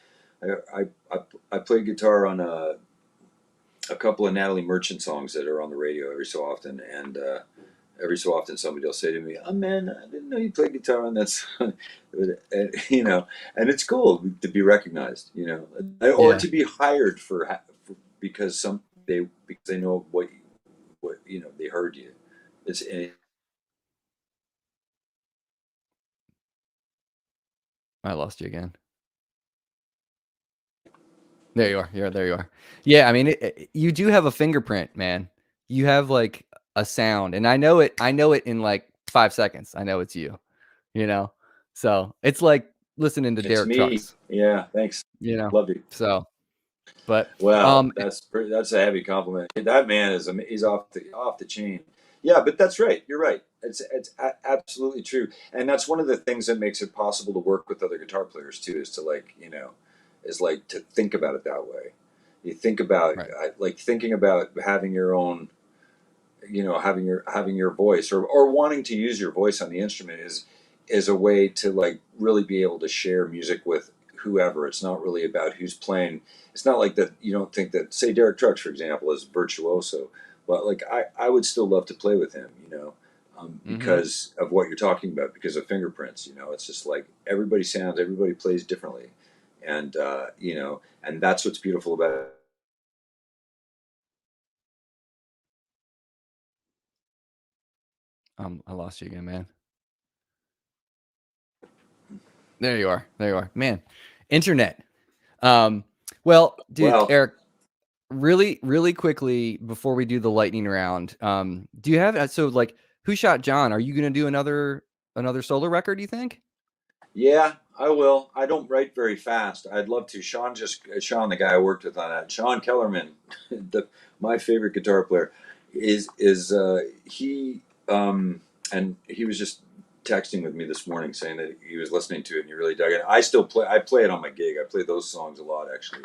I play guitar on a couple of Natalie Merchant songs that are on the radio every so often, and every so often somebody will say to me, "Oh man, I didn't know you played guitar on that song," and it's cool to be recognized, or Yeah. to be hired for because because they know what they heard you. It's I lost you again. There you are. Yeah, there you are. Yeah, I mean, you do have a fingerprint, man. You have like a sound, and I know it. I know it in like 5 seconds. I know it's you. You know, so it's like listening to it's Derek me. Trucks. Yeah, thanks. You know, Love you. so but Well, that's a heavy compliment. That man he's off the chain. Yeah, but that's right. You're right. It's absolutely true, and that's one of the things that makes it possible to work with other guitar players too. Is to like to think about it that way. You think about Right. like thinking about having your own, having your voice, or wanting to use your voice on the instrument is a way to like really be able to share music with whoever. It's not really about who's playing. It's not like that. You don't think that, say, Derek Trucks, for example, is virtuoso, but like I would still love to play with him, Mm-hmm. because of what you're talking about, because of fingerprints. It's just like everybody plays differently, and and that's what's beautiful about it. I lost you again, man. There you are. There you are, man. Internet. Um, well, dude, Well, Eric, really, really quickly before we do the lightning round, do you have so like Who Shot John? Are you gonna do another solo record? Do you think? yeah, I will. I don't write very fast. I'd love to. Sean, the guy I worked with on that, Sean Kellerman, my favorite guitar player, is he and he was just texting with me this morning saying that he was listening to it and he really dug it. I still play. I play it on my gig. I play those songs a lot, actually.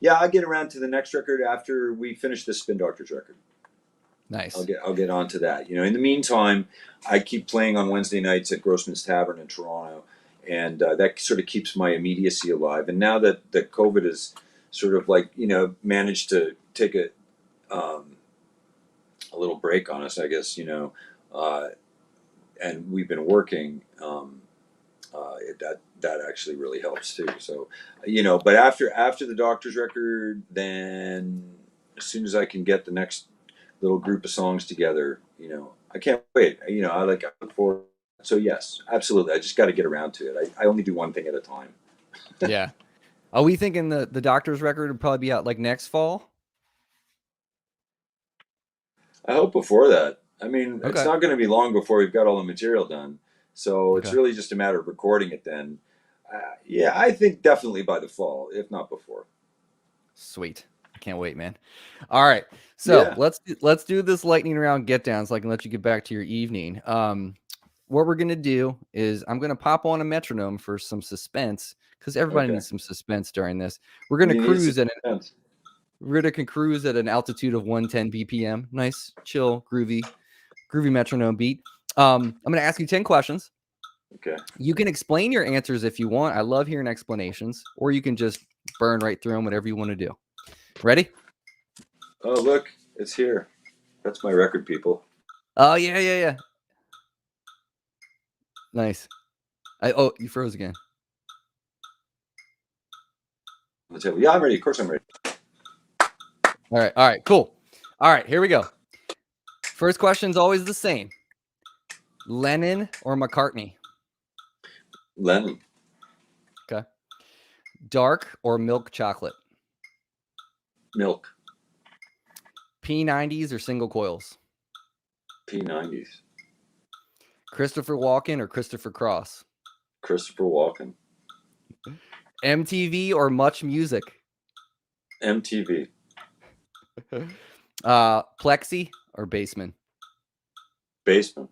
Yeah, I'll get around to the next record after we finish this Spin Doctors record. I'll Nice. get on to that. In the meantime, I keep playing on Wednesday nights at Grossman's Tavern in Toronto, and that sort of keeps my immediacy alive. And now that COVID is sort of like managed to take a little break on us, I guess uh, and we've been working. That actually really helps too. So, but after the Doctor's record, then as soon as I can get the next little group of songs together, I can't wait. I look forward. So yes, absolutely. I just got to get around to it. I only do one thing at a time. Yeah. Are we thinking the Doctor's record would probably be out like next fall? I hope before that. I mean, it's Okay. not going to be long before we've got all the material done. So it's Okay. really just a matter of recording it then. Yeah, I think definitely by the fall, if not before. Sweet. I can't wait, man. All right. So Yeah. let's do this lightning round get down so I can let you get back to your evening. What we're gonna do is I'm gonna pop on a metronome for some suspense because everybody Okay. needs some suspense during this. You need suspense. We're gonna cruise at an altitude of 110 BPM. Nice, chill, groovy metronome beat. I'm gonna ask you 10 questions. Okay. You can explain your answers if you want. I love hearing explanations, or you can just burn right through them, whatever you want to do. Ready? Oh, look, it's here. That's my record, people. Oh yeah. Nice. You froze again. On the table. Yeah, I'm ready. Of course, I'm ready. All right, cool. All right, here we go. First question's always the same. Lennon or McCartney? Lennon. Okay. Dark or milk chocolate? Milk. P90s or single coils? P90s. Christopher Walken or Christopher Cross? Christopher Walken. MTV or Much Music? MTV. Plexi or Bassman? Basement.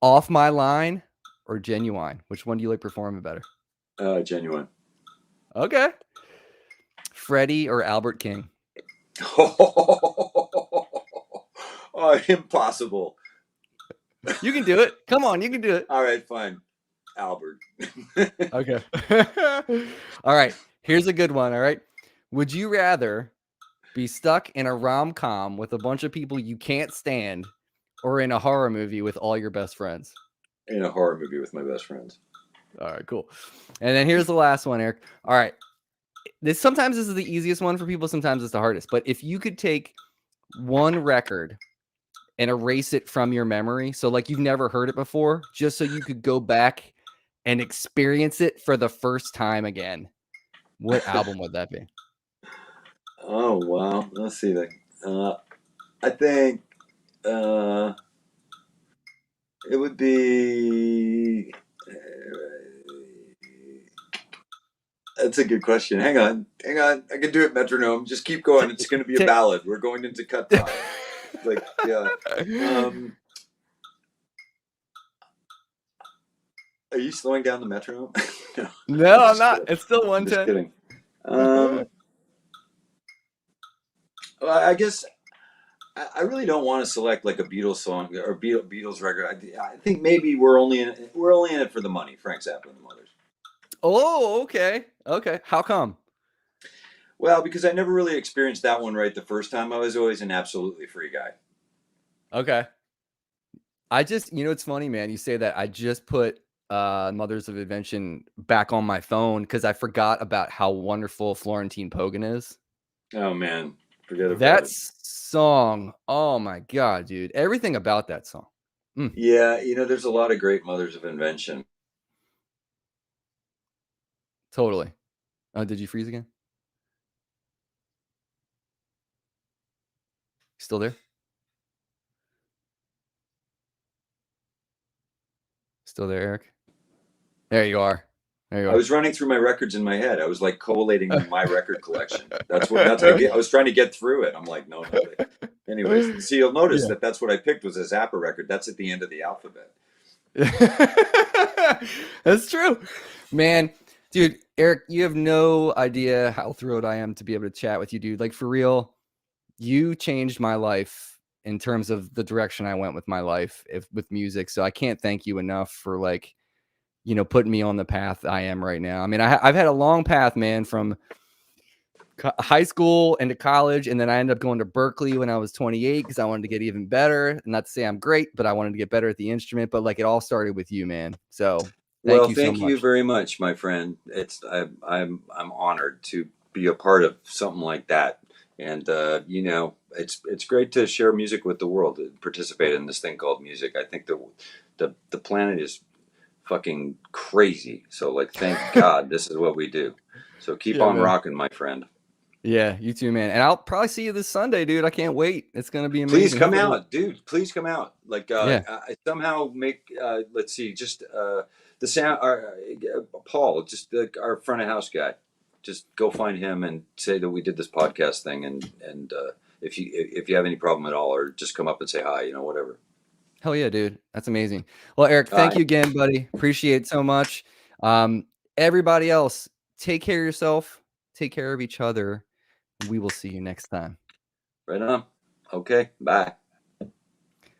Off My Line or Genuine? Which one do you like performing better? Genuine. Okay. Freddie or Albert King? Oh, impossible. You can do it. Come on, you can do it. All right, fine. Albert. Okay. All right. Here's a good one. All right. Would you rather be stuck in a rom-com with a bunch of people you can't stand or in a horror movie with all your best friends? In a horror movie with my best friends. All right, cool. And then here's the last one, Eric. All right. Sometimes this is the easiest one for people, sometimes it's the hardest. But if you could take one record and erase it from your memory, so like you've never heard it before, just so you could go back and experience it for the first time again, what album would that be? Oh, wow. Let's see. I think uh, it would be. That's a good question. Hang on. I can do it metronome. Just keep going. It's going to be a ballad. We're going into cut time. Like, yeah. Are you slowing down the metronome? No, I'm not. Kidding. It's still I'm just 110. kidding. Um, well, I guess I really don't want to select like a Beatles song or Beatles record. I think maybe we're only in it for the money. Frank Zappa and the Mothers. Oh, okay. Okay. How come? Well, because I never really experienced that one right the first time. I was always an absolutely free guy. Okay. I just, it's funny, man. You say that. I just put Mothers of Invention back on my phone because I forgot about how wonderful Florentine Pogan is. Oh man, forget about That it. song, oh my God, dude. Everything about that song. Mm, Yeah, there's a lot of great Mothers of Invention. totally. Did you freeze again? Still there? Still there, Eric? There you are. There you I are. was running through my records in my head. I was like collating my record collection. I was trying to get through it. I'm like, no. Anyways, see, you'll notice Yeah. that that's what I picked was a Zappa record. That's at the end of the alphabet. That's true, man. Dude, Eric, you have no idea how thrilled I am to be able to chat with you, dude. Like, for real, you changed my life in terms of the direction I went with my life with music. So I can't thank you enough for, like, putting me on the path I am right now. I mean, I've had a long path, man, from high school into college, and then I ended up going to Berkeley when I was 28 because I wanted to get even better. Not to say I'm great, but I wanted to get better at the instrument. But like, it all started with you, man. So thank Well, you so thank you much. very much, my friend. I'm honored to be a part of something like that, and it's great to share music with the world, and participate in this thing called music. I think the planet is fucking crazy. So like, thank God this is what we do. So keep Yeah, on man. rocking, my friend. Yeah, you too, man. And I'll probably see you this Sunday, dude. I can't wait. It's gonna be Please amazing. come Hopefully, out, dude. Please come out. Like, yeah. I somehow make. Let's see, just the sound. Paul, just our front of house guy. Just go find him and say that we did this podcast thing, and if you have any problem at all, or just come up and say hi. Whatever. Hell yeah, dude. That's amazing. Well, Eric, All thank right, you again, buddy. Appreciate it so much. Everybody else, take care of yourself. Take care of each other. We will see you next time. right on. Okay, bye.